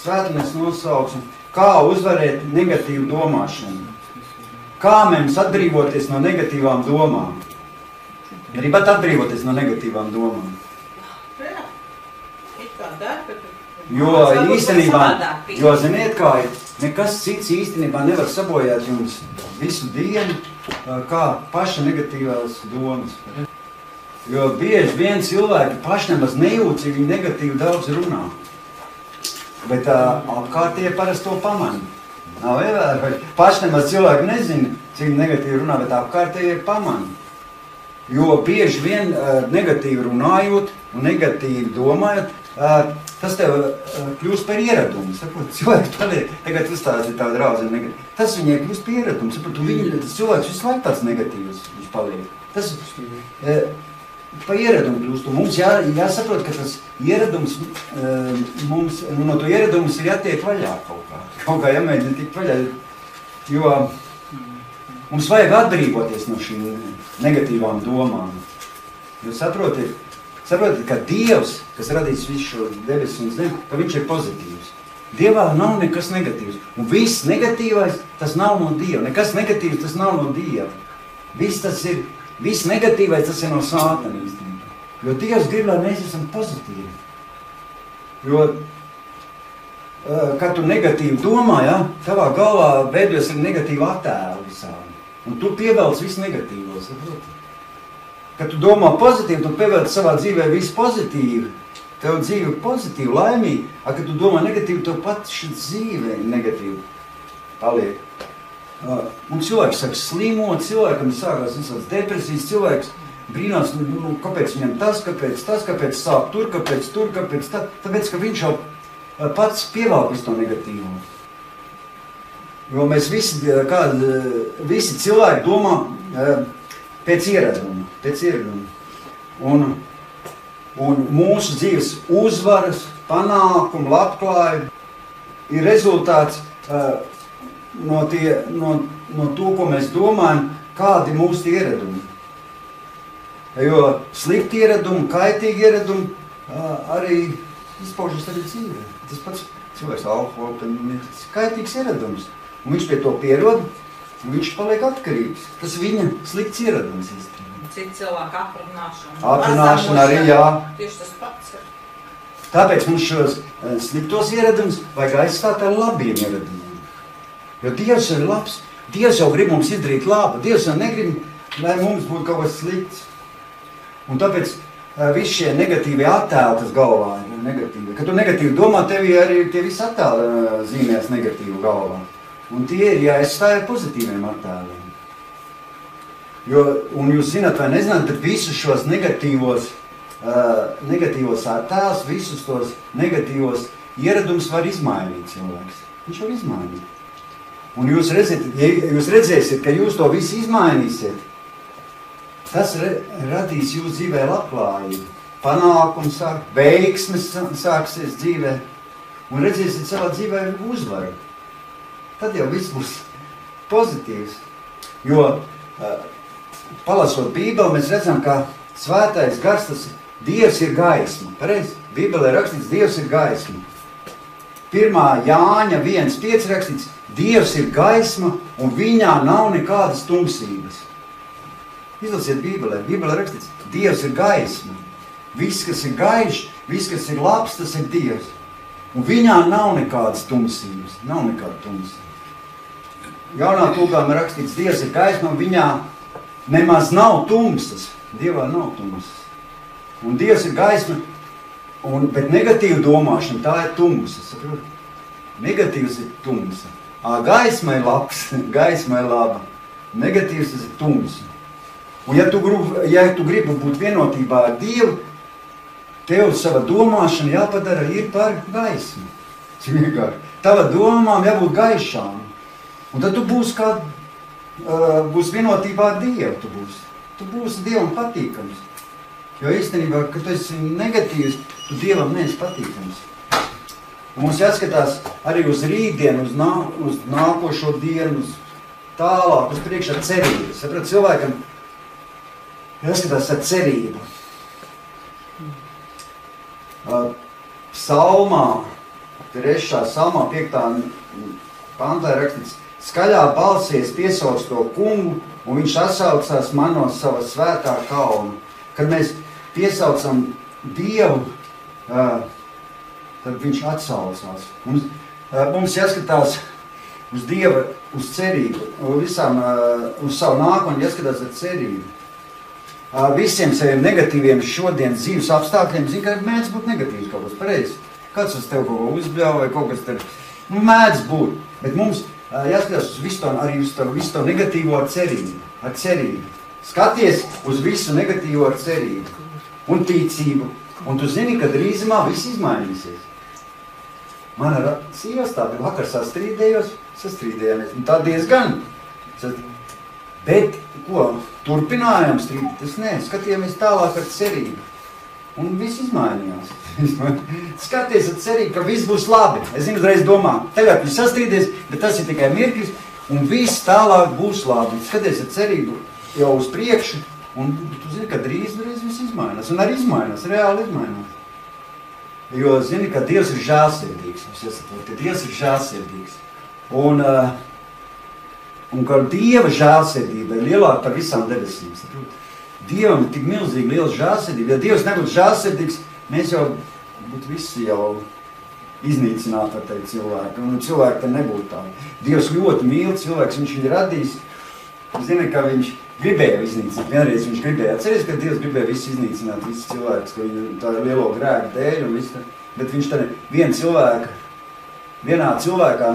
svētdienas nosauksim, kā uzvarēt negatīvu domāšanu. Kā mums atbrīvoties no negatīvām domām? Gribat atbrīvoties no negatīvām domām? Jo īstenībā, jo ziniet kā ir, nekas cits īstenībā nevar sabojāt jums visu dienu, kā paša negatīvās domas. Jo bieži vien cilvēki paši nemaz nejūt, cik viņi negatīvi daudz runā. Bet apkārtie parasti to pamana. Nav ievērojami. Paši nemaz cilvēki nezina, cik negatīvi runā, bet apkārtie pamana. Jo bieži vien negatīvi runājot un negatīvi domājot, tas tev kļūst par ieradumu. Saprot, cilvēks paliek, tagad uzstāsti tā draudzene negatīvi. Tas viņai kļūst par ieradumu. Saprot, tas cilvēks visu laiku tāds negatīvs viņš paliek. Tas pa ieradumu kļūst. Un mums jāsaprot, ka tas ieradums, mums, no to ieradumus ir jātiek vaļā kaut kā. Kaut kā jāmēģina tikt vaļā. Jo mums vajag atbrīvoties no šīm negatīvām domām. Jo saprotiet, ka Dievs, kas radīs visu šo debesis un zemi, ka viņš ir pozitīvs. Dievā nav nekas negatīvs. Un viss negatīvais, tas nav no Dieva. Nekas negatīvs, tas nav no Dieva. Viss negatīvais, tas ir no Sātana īstenībā. Jo Dievs grib, lai mēs esam pozitīvi. Jo, kad tu negatīvi domā, ja, tavā galvā veidojas ir negatīva attēla visādi. Un tu pievelc visu negatīvo, saproti? Kad tu domā pozitīvi, tu pievelc savā dzīvē visu pozitīvu. Tev dzīve ir pozitīva, laimīga. Kad tu domā negatīvi, tev pat šī dzīve ir negatīva. Paliek. Un cilvēks saka slimot, cilvēkam sākās visāds depresijas, cilvēks brīnās, kāpēc viņam tas, kāpēc sāp tur, kāpēc tā. Tāpēc, ka viņš jau pats pievelk visu to negatīvo. Jo mēs visi cilvēki domā pēc ieraduma. Un mūsu dzīves uzvaras, panākuma, labklājība ir rezultāts no to, ko mēs domājam, kādi mūsu ieradumi. Jo slikti ieradumi, kaitīgi ieradumi arī izpaužas arī dzīvē. Tas pats cilvēks alkoholu, tas ir kaitīgs ieradums. Un viņš pie to pierod, un viņš paliek atkarīgs. Tas viņa slikts ieradums īstenībā. Citi cilvēki aprunāšana. Aprunāšana arī, jā. Tieši tas pats ir. Tāpēc mums šos sliktos ieradumus vajag aizstāt ar labiem ieradumiem. Jo Dievs ir labs. Dievs jau grib mums izdarīt labu. Dievs jau negrib, lai mums būtu kaut kas slikts. Un tāpēc visi šie negatīvie attēli tas galvā ir negatīvi. Kad tu negatīvi domā, tevi arī tie visi attēli zīmēs negatīvu galvā. Un tie ir jāizstāja pozitīviem attēliem. Un jūs zināt vai nezināt, tad visus šos negatīvos attēlus, visus tos negatīvos ieradumus var izmainīt cilvēks. Viņš var izmainīt. Un jūs redzēsiet, ka jūs to visu izmainīsiet, tas radīs jūsu dzīvē labklājību. Panākums veiksmes sāksies dzīvē. Un redzēsiet savā dzīvē uzvaru. Tad jau viss būs pozitīvs. Jo palasot Bībeli, mēs redzam, ka svētais gars, tas Dievs ir gaisma. Pareizi? Bībelē rakstīts, Dievs ir gaisma. 1. Jāņa 1.5 rakstīts, Dievs ir gaisma un viņā nav nekādas tumsības. Izlasiet Bībelē. Bībelē rakstīts, Dievs ir gaisma. Viss, kas ir gaišs, viss, kas ir labs, tas ir Dievs. Un viņā nav nekādas tumsības. Nav nekāda tumsība. Jaunā tulkojumā rakstīts, Dievs ir gaisma un viņā nemaz nav tumsas. Dievā nav tumsas. Un Dievs ir gaisma, bet negatīva domāšana, tā ir tumsa. Saprot? Negatīvs ir tumsa. Gaisma ir labs, gaisma ir laba. Negatīvs tas ir tumsa. Un ja tu gribi būt vienotībā ar Dievu, tev sava domāšana jāpadara ir par gaismu. Tava domām jābūt gaišām. Un tad tu būs vienotībā ar Dievu. Tu būsi Dievam patīkams. Jo īstenībā, kad tu esi negatīvs, tu Dievam neesi patīkams. Un mums jāskatās arī uz rītdienu, uz nākošo dienu, uz tālāk, uz priekšā cerību. Saprat, cilvēkam jāskatās ar cerību. Psalmā 3. salmā 5. pantā rakstīts, skaļā balsies piesauc to kungu, un viņš atsaucās man no sava svētā kauna. Kad mēs piesaucam Dievu, tad viņš atsaucās. Mums jāskatās uz Dieva, uz cerību, uz savu nākotni jāskatās ar cerību. Visiem saviem negatīviem šodienas dzīves apstākļiem, zinu, ka mēdz būt negatīvs kaut kas pareizi. Kāds uz tev kaut ko uzbļauj vai kaut kas tev, mēdz būt. Bet mums jāskatās uz visu to, arī uz visu to negatīvo ar cerību. Skaties uz visu negatīvo ar cerību un ticību. Un tu zini, ka drīzumā viss izmainīsies. Man ar sīvas tādi vakar sastrīdējāmies, un tā diezgan. Bet, ko, turpinājām strīdēties? Nē, skatījāmies tālāk ar cerību. Un viss izmainījās. Skaties ar cerību, ka viss būs labi. Es zinu, uzreiz domā, tagad viņš sastrīdies, bet tas ir tikai mirklis, un viss tālāk būs labi. Skaties ar cerību jau uz priekšu, un tu zini, ka drīz viss izmainās. Un arī izmainās, reāli izmainās. Jo zini, ka Dievs ir žēlsirdīgs. Dievs ir žēlsirdīgs. Un ka Dieva žēlsirdība ir lielāka par visām debesīm. Dievam ir tik milzīgi liela žēlsirdība. Ja Dievs nebūtu žēlsirdīgs, mēs jau būtu visi jau iznīcināti ar teikt cilvēku. Un cilvēki te nebūtu tā. Dievs ļoti mīl cilvēks, viņš viņu radīs. Zini, ka viņš gribēja iznīcināt. Vienreiz viņš gribēja. Atceries, ka Dievs gribēja visu iznīcināt, visus cilvēkus, ka viņu tā lielo grēku dēļ un visu. Bet viņš tā vienā cilvēkā,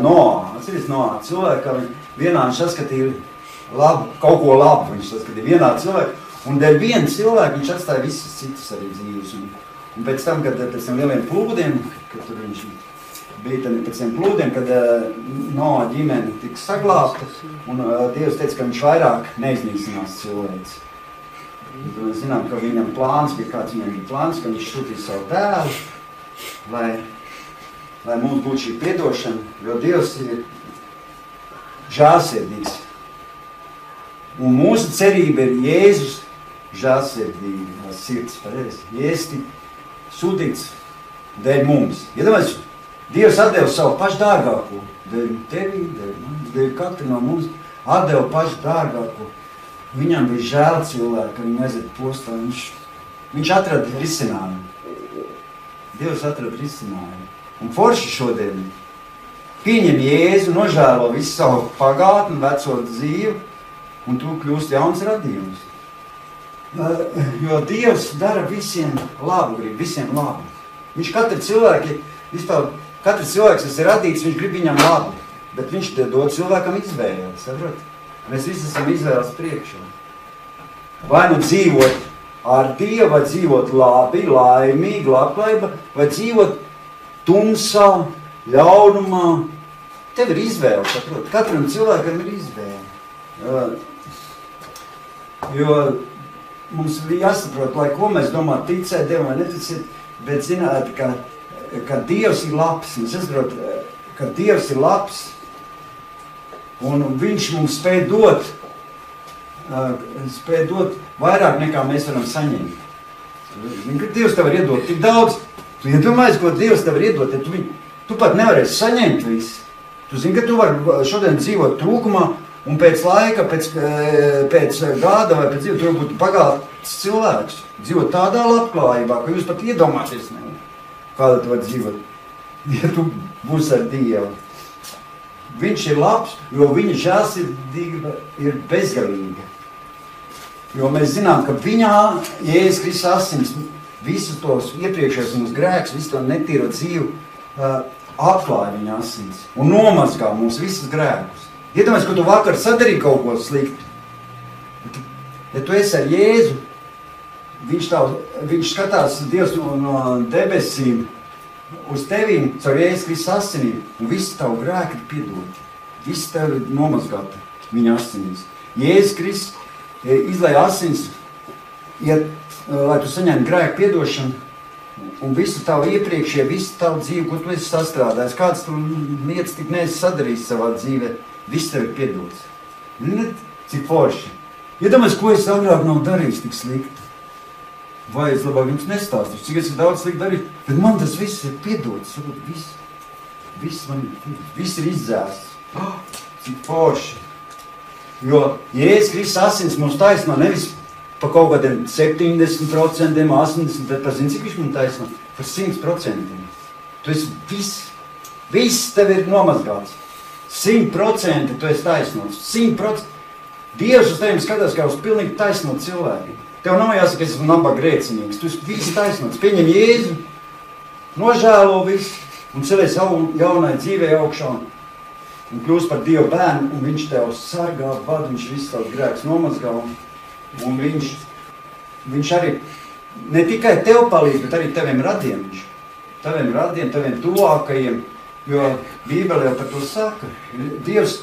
atceries Noā cilvēkā, vienā viņš saskatīja kaut ko labu, viņš saskatīja vienā cilvēku, un dēļ viena cilvēka viņš atstāja visas citas arī dzīves. Un pēc tam, kad pēc tiem lieliem plūdiem, kad tur viņš bija pēc tiem plūdiem, kad Noā ģimene tika saglābta, un Dievs teica, ka viņš vairāk neiznīcinās cilvēks. Mēs zinām, ka viņam plāns bija, kāds viņam bija plāns, ka viņš sūtīs savu dēlu, lai mums būtu šī piedošana, jo Dievs ir žēlsirdīgs. Un mūsu cerība ir Jēzus žēlsirdīga sirds, pareizi. Jēzus tik sūtīts dēļ mums. Iedomājies, Dievs atdeva savu pašdārgāko, dēļ tevi, dēļ katru no mums, atdeva pašdārgāko. Viņam bija žēl cilvēku, ka viņi aiziet postā. Viņš atrada risinājumu. Dievs atrada risinājumu. Un forši šodien pieņem Jēzu, nožēlo visu savu pagātni, veco dzīvi, un tu kļūst jauns radījums. Jo Dievs dara visiem labu grib, visiem labu. Viņš katrs cilvēks, kas ir radīts, viņš grib viņam labu, bet viņš dod cilvēkam izvēli, saprot? Mēs visi esam izvēles priekšā. Vai nu dzīvot ar Dievu, vai dzīvot labi, laimīgi, labklājība, vai dzīvot tumsā, ļaunumā. Tev ir izvēle, saprot? Katram cilvēkam ir izvēle. Jo mums bija jāsaprot, lai ko mēs domājam, ticēt Dievam vai neticēt, bet zināt, ka Dievs ir labs. Mēs saprot, ka Dievs ir labs, un viņš mums spēj dot vairāk nekā mēs varam saņemt. Dievs tev var iedot tik daudz. Tu iedomājies, ko Dievs tev var iedot, ja tu pat nevarēsi saņemt visu. Tu zini, ka tu vari šodien dzīvot trūkumā, un pēc laika, pēc gada vai pēc dzīve, tu būtu pagāts cilvēks. Dzīvot tādā labklājībā, ka jūs pat iedomāties nevar, kādā tu vari dzīvot, ja tu būsi ar Dievu. Viņš ir labs, jo viņa žēlsirdība ir bezgalīga. Jo mēs zinām, ka viņā, Jēzus Kristus asins, visus tos iepriekšējos mums grēkus, visu to netīro dzīvi, atklāja viņa asins un nomazgā mums visus grēkus. Iedomājies, ka tu vakar sadarīji kaut ko sliktu. Ja tu esi ar Jēzu, viņš skatās Dievs no debesīm uz tevīm, caur Jēzus Kristus asinīm, un visi tavu grēki ir piedoti. Visi tev ir nomazgāti viņa asinīs. Jēzus Kristus izlēja asins, lai tu saņemtu grēku piedošanu, un visu tavu iepriekšējo, visu tavu dzīvi, ko tu esi sastrādājis, kāds tu lietas tik neesi sadarījis savā dzīvē, viss tev ir piedots. Cik forši. Iedomājies, ko es agrāk nav darījis tik slikti. Vai es labāk jums nestāstīšu, cik es daudz slikti darīju, bet man tas viss ir piedots, viss. viss ir izdzēsts. Cik forši. Jo Jēzus Kristus asins mums taisno nevis pa kaut kādiem 70%, 80%, bet par zini, cik viņš mums taisno? Par 100%. Tu esi viss tev ir nomazgāts. 100% tu esi taisnots. 100%. Dievs uz tevim skatās kā uz pilnīgi taisnot cilvēku. Tev nav jāsaka, es esmu nabaga grēcinīgs. Tu esi viss taisnots. Pieņem Jēzu, nožēlo visu un celies jaunai dzīvē augšā un kļūst par Dievu bērnu, un viņš tev sargā, vada, viņš visu tavs grēks nomazgā, un viņš arī ne tikai tev palīdz, bet arī teviem radiem viņš. Teviem radiem, teviem tuvākajiem, jo Bībele jau par to saka. Dievs,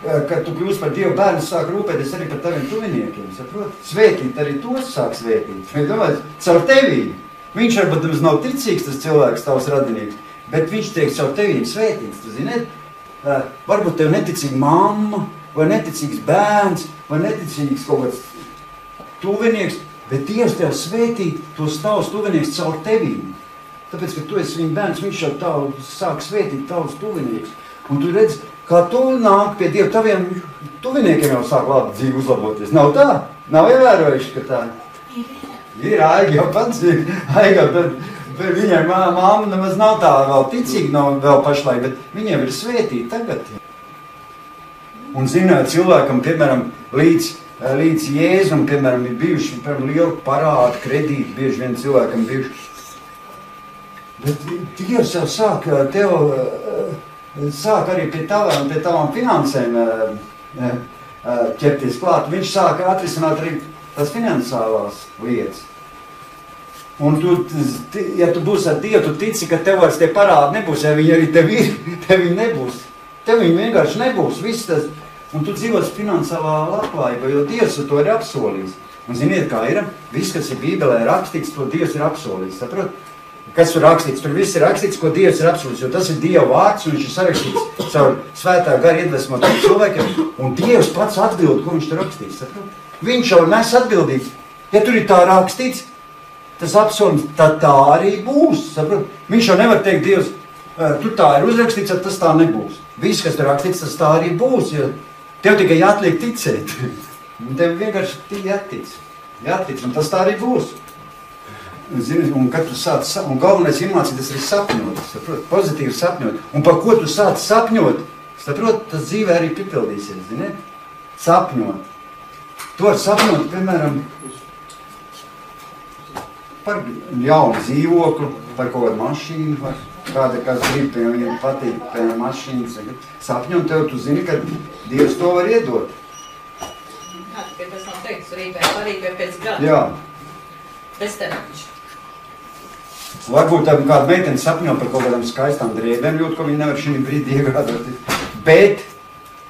kad tu kļūst par Dievu bērnu, sāk rūpēties arī par taviem tuviniekiem, saprot? Svētīt arī tos sāk svētīt. Domāju, caur tevī. Viņš varbūt nav ticīgs tas cilvēks, tavs radinieks, bet viņš tiek caur tevī svētīts, tu zini? Varbūt tev neticīga mamma, vai neticīgs bērns, vai neticīgs kaut kāds tuvinieks, bet Dievs tev svētī tos tavus tuvinieks caur tevīm. Tāpēc, ka tu esi viņa bērns, viņš jau sāk svētīt tavus tuvinieks. Un tu redz, kā tu nāk pie Dieva, taviem tuviniekiem jau sāk labi dzīvi uzlaboties. Nav tā? Nav ievērojuši, ka tā? Ir, Aiga jau pats ir. Aiga, bet viņai māma nemaz nav tā vēl ticīga, nav vēl pašlaik, bet viņiem ir svētīti tagad. Un zināt, cilvēkam, piemēram, līdz Jēzum, piemēram, ir bijuši, piemēram, lielu parādu, kredīti, bieži vien cilvēkam bijuši. Bet Dievs jau sāk arī pie tavām finansēm ķerties klāt. Viņš sāk atrisināt arī tās finansiālās lietas. Un ja tu būsi ar Dievu, tu tici, ka tev vairs tie parādi nebūs, ja viņi arī tev ir, tev viņi nebūs. Tev viņi vienkārši nebūs, viss tas. Un tu dzīvos finansiālā labklājībā, jo Dievs to ir apsolījis. Un ziniet, kā ir? Viss, kas ir Bībelē rakstīts, to Dievs ir apsolījis. Saprot? Kas tur rakstīts? Tur viss ir rakstīts, ko Dievs ir apsolījis, jo tas ir Dieva vārds, un viņš ir sarakstīts caur svētā gara iedvesmotiem cilvēkiem, un Dievs pats atbild, ko viņš tur rakstīts. Saprot? Viņš jau nes atbildību. Ja tur ir tā rakstīts, tas apsolījums, tad tā arī būs. Saprot? Viņš jau nevar teikt, Dievs, tu tā ir uzrakstīts, tad tas tā nebūs. Viss, kas tur rakstīts, tas tā arī būs, jo tev tikai jāatliek ticēt. Tev vienkārši jātic. Jātic, un tas tā arī būs. Zini, un kad tu sāc, un galvenais iemācīt, tas ir sapņot, saprot, pozitīvi sapņot. Un par ko tu sāc sapņot, saprot, tas dzīvē arī piepildīsies, zini? Sapņot. Tu var sapņot, piemēram, par jaunu dzīvokli, par kaut kādu mašīnu, kāda, kas grib, piemēram, viņam patīk, piemēram, mašīnas. Sapņot tev, tu zini, ka Dievs to var iedot. Jā, tikai tas nav teikts, arī pēc gada. Jā. Bez termiņš. Varbūt kāda meitene sapņo par kaut kādām skaistām drēbēm, ļoti, ko viņi nevar šī brīdī iegādāties. Bet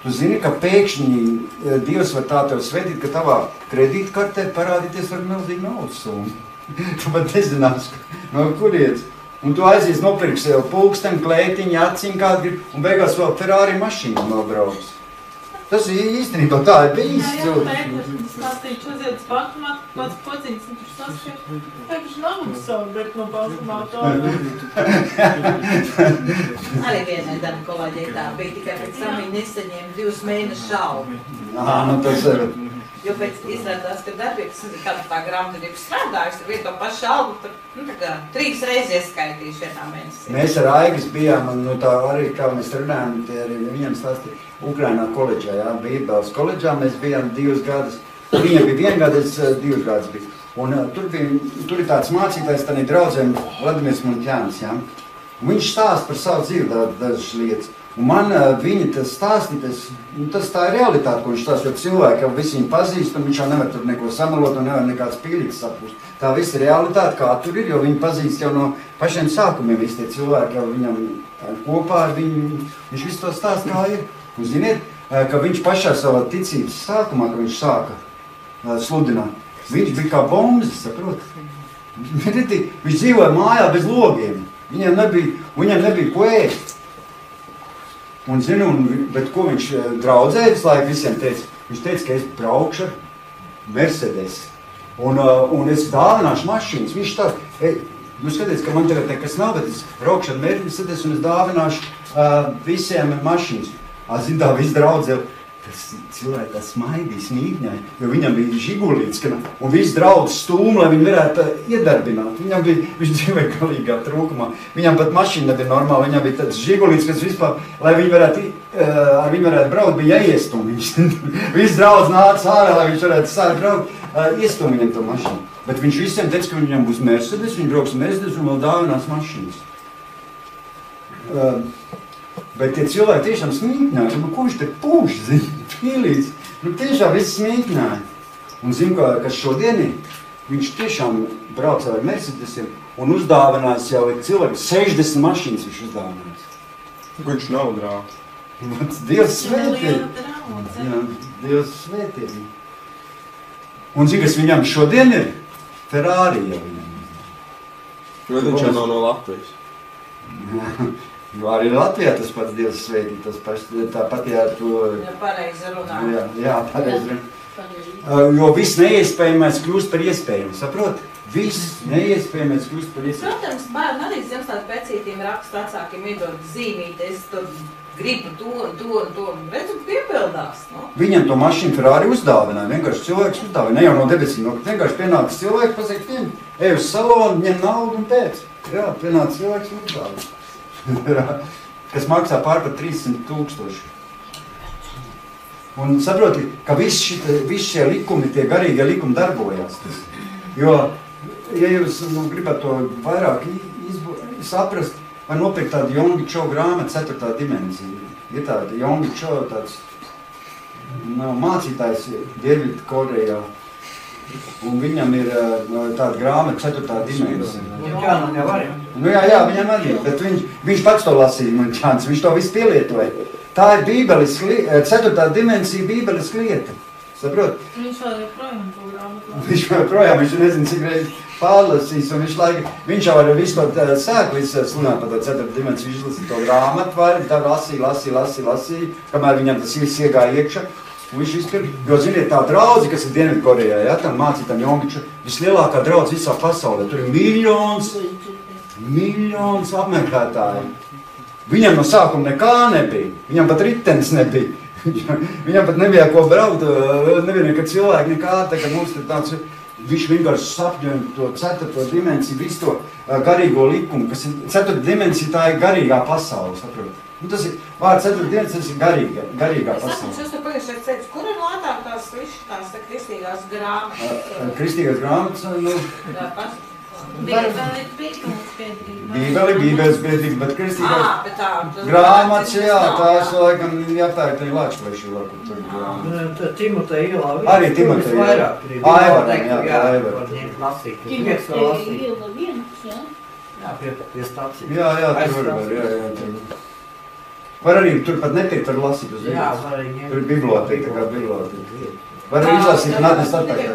tu zini, ka pēkšņi Dievs var tā tev svētīt, ka tavā kredītkartē parādīties var milzīgi naudas summa. Tu pat nezinās, no kurienes. Un tu aizies nopirksi jau pulksteni, klētiņu, aciņu kādu grib, un beigās vēl Ferrari mašīnu nobrauks. Tas īstenībā tā ir bijis. Jā, es stāstīju, aiziet uz bankomātu, kāds pociņas, un tur stāstīju, teikšu nav savu, bet no bankomātu. Arī vienai dana kolēģei tā bija, tikai pēc tam viņi nesaņēma 2 mēnešu algu. Nu tas ir. Jo pēc izrādās, ka darbības, kāda tā grāmatvedība strādājusi, tur vietā paša algu, tur 3 reizes ieskaitījuši vienā mēnesī. Mēs ar Aigas bijām, un tā arī, kā mēs runājam, tie arī viņam stāstīja, Ukrainā koledžā, jā, Bībeles koledžā, mēs bijām 2 gadus, viņa bija 1 gadu, es 2 gadus biju. Un tur ir tāds mācītājs, tā draudzēm Vladimirs Muņķēns, jā. Un viņš stāsta par savu dzīvi dažas lietas. Un man viņa tas stāstīja, tas tā ir realitāte, ko viņš stāsta, jo cilvēki jau visi viņu pazīst, un viņš jau nevar tur neko samalot, un nevar nekāds pīlīgs sapūst. Tā visa realitāte, kā tur ir, jo viņi pazīst jau no pašiem sākumiem, visi tie cilvēki jau viņam kopā ar viņu, viņš visu to stāsta, kā ir. Un ziniet, ka viņš pašā savā ticības sākumā, kad viņš sāka sludināt, viņš bija kā bombas, saprot? Viņš dzīvoja mājā bez logiem, viņam nebija ko ēst. Un zinu, bet ko viņš draudzējas, lai visiem teica? Viņš teica, ka es braukšu ar Mercedes un es dāvināšu mašīnas. Viņš tā, Jūs skaties, ka man tagad nekas nav, bet es braukšu ar mērķi, skaties, un es dāvināšu visiem mašīnas. Zin, tā viss draudz jau, tas cilvēki tā smaidīja, smīgņāja, jo viņam bija žigulīts, un viss draudz stūma, lai viņi varētu iedarbināt. Viņam bija, viņš dzīvēja galīgā trūkumā. Viņam pat mašīna nebija normāla, viņam bija tāds žigulīts, kas vispār, lai viņi varētu, ar viņu varētu braukt, bija jāiestum. Viss draudz nāca ārā, lai viņš varētu sākt braukt, iestum viņam to mašīnu. Bet viņš visiem teica, ka viņam būs Mercedes, viņš brauks Mercedes un vēl dāvinās mašīnas. Bet tie cilvēki tiešām smīkņāja, ko viņš te pūš, pīlīts, tiešām viss smīkņāja. Un zinu, ka šodien viņš tiešām brauca ar Mercedesiem un uzdāvinājis jau cilvēku 60 mašīnas viņš uzdāvinājis. Viņš nav drāvs. Dievs svētīgi. Jā, Dievs svētīgi. Un zinu, kas viņam šodien ir? Ferrari jau viņam. Jo viņš jau nav no Latvijas. Jo arī Latvijā tas pats Dievs svētī, tas pats, tāpat tu... Ja pareizi runā. Jā, pareizi runā. Jo viss neiespējamais kļūst par iespējamu, saprot? Viss neiespējamais kļūst par iespējamu. Protams, bērni arī Ziemassvētku pēcītīm raksta vecākiem iedod zīmīt, es tur gribu to, redzu, piepildās, no? Viņam to mašīnu Ferrari uzdāvināja, vienkārši cilvēks uzdāvināja, ne jau no debesīm, vienkārši pienāca cilvēks, pasaka tiem, ej uz salonu, ņem naudu un pēc. Jā, pienāca cilvēks uzdāvināja. Kas maksā pār par 300,000. Un saproti, ka visi šie likumi, tie garīgie likumi darbojās. Jo, ja jūs gribat to vairāk saprast, var nopirkt tādu Jongi Cho grāmatu 4. dimensija. Ir tāda Jongi Cho tāds mācītājs Dienvidkorejā. Un viņam ir tāda grāmata 4. dimensija. Jānam jau arī. Jā, viņam arī, bet viņš pats to lasīja, man čāns, viņš to visu pielietoja. Tā ir bībeles, 4. dimensija bībeles lieta. Saprot? Viņš vēl joprojām to grāmatu. Viņš joprojām, viņš nezinu, cik reiz pārlasīs, un viņš jau ar visu to sēku slunāt par to 4. dimensiju, viņš izlasīja to grāmatu, vai tā lasīja, kamēr viņam tas viss iegāja iekšā. Un viņš vispār, jo ziniet, tā draudze, kas ir Dienvidkorejā, ja, tam mācītam Jongiču, vislielākā draudze visā pasaulē. Tur ir miljons apmeklētāji. Viņam no sākuma nekā nebija, viņam pat ritenis nebija. Viņam pat nebija ko braukt, nebija nekad cilvēki nekā, tā kā mums ir tāds, viņš vienkārši sapņoja to 4. dimensiju, visu to garīgo likumu, kas ir 4. dimensija, tā ir garīgā pasaule, saprot. Nu, tas ir, vārds 4. dimensija, tas ir garīgā pasaule. Es esmu pagājušajā teicu, kur ir lētāk tās kristīgās grāmatas? Kristīgās grāmatas, nu... Jā, pats. Bībeles biedrība, bet kristīgās bet tā, grāmatas, jā, tās laikam jāpērk arī Lāčplēšu varbūt tur grāmatas. Timoteja ielā. Arī Timoteja ielā. Aivaram, jā, Aivaram. Timoteja ielā viens, jā? Jā, pie stācijas. Jā, tur var, jā. Var arī turpat netiek, var lasīt uz vietas. Jā, var arī ņemt. Tur ir biblioteka, tā kā biblioteka. Var arī izlasīt un atnest atpakaļ.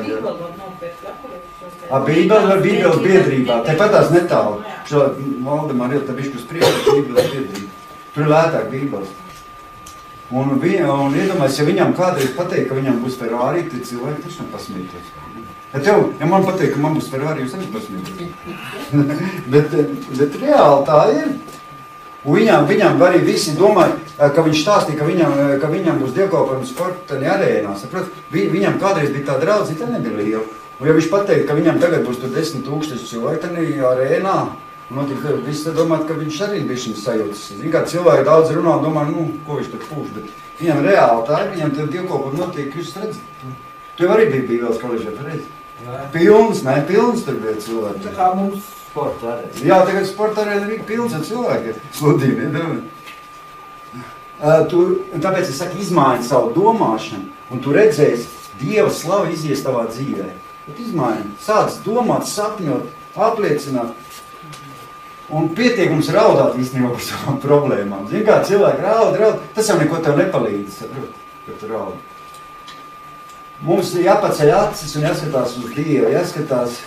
Bībeli var Bībeles biedrībā, tepat tās netālu. Šo Valdemāru ir tā bišķi uz priekšu Bībeles biedrība. Tur ir lētāk Bībeles. Un iedomājies, ja viņam kādreiz pateikt, ka viņam būs Ferrari, tad cilvēki taču pasmieties. Ja man pateikt, ka man būs Ferrari, jūs arī pasmieties. bet reāli tā ir. Un viņam arī visi domāja, ka viņš stāstīja, ka viņam būs dievkalpojums sporta arēnā. Saprot? Viņam kādreiz bija tā draudze, tā nebija liela. Un ja viņš pateikt, ka viņam tagad būs tur 10,000 cilvēki tādā arēnā, visi domāt, ka viņš arī bija šim sajūtas. Zin, kā cilvēki daudz runā un domā, ko viņš tur pūš, bet viņam reāli tā ir, viņam tur dievkalpojumi notiek, jūs redzat. Tu jau arī bija Bībeles koledžā, pareizi? Pilns tur bija cilvēki. Tā kā mums sporta arēna. Jā, tagad sporta arēna ir pilns ar cilvēki, sludīni, domāju. Tāpēc es saku, izmaiņi savu domāšanu, un tu redzēsi, Dieva slava izies tavā dzīvē. Bet izmaiņi, sāc domāt, sapņot, apliecināt. Un pietiek mums raudāt īstenībā par savām problēmām. Zini, kā cilvēki raud, tas jau neko tev nepalīdz, saprot, ka tu raudi. Mums jāpaceļ acis un jāskatās uz Dievu, jāskatās.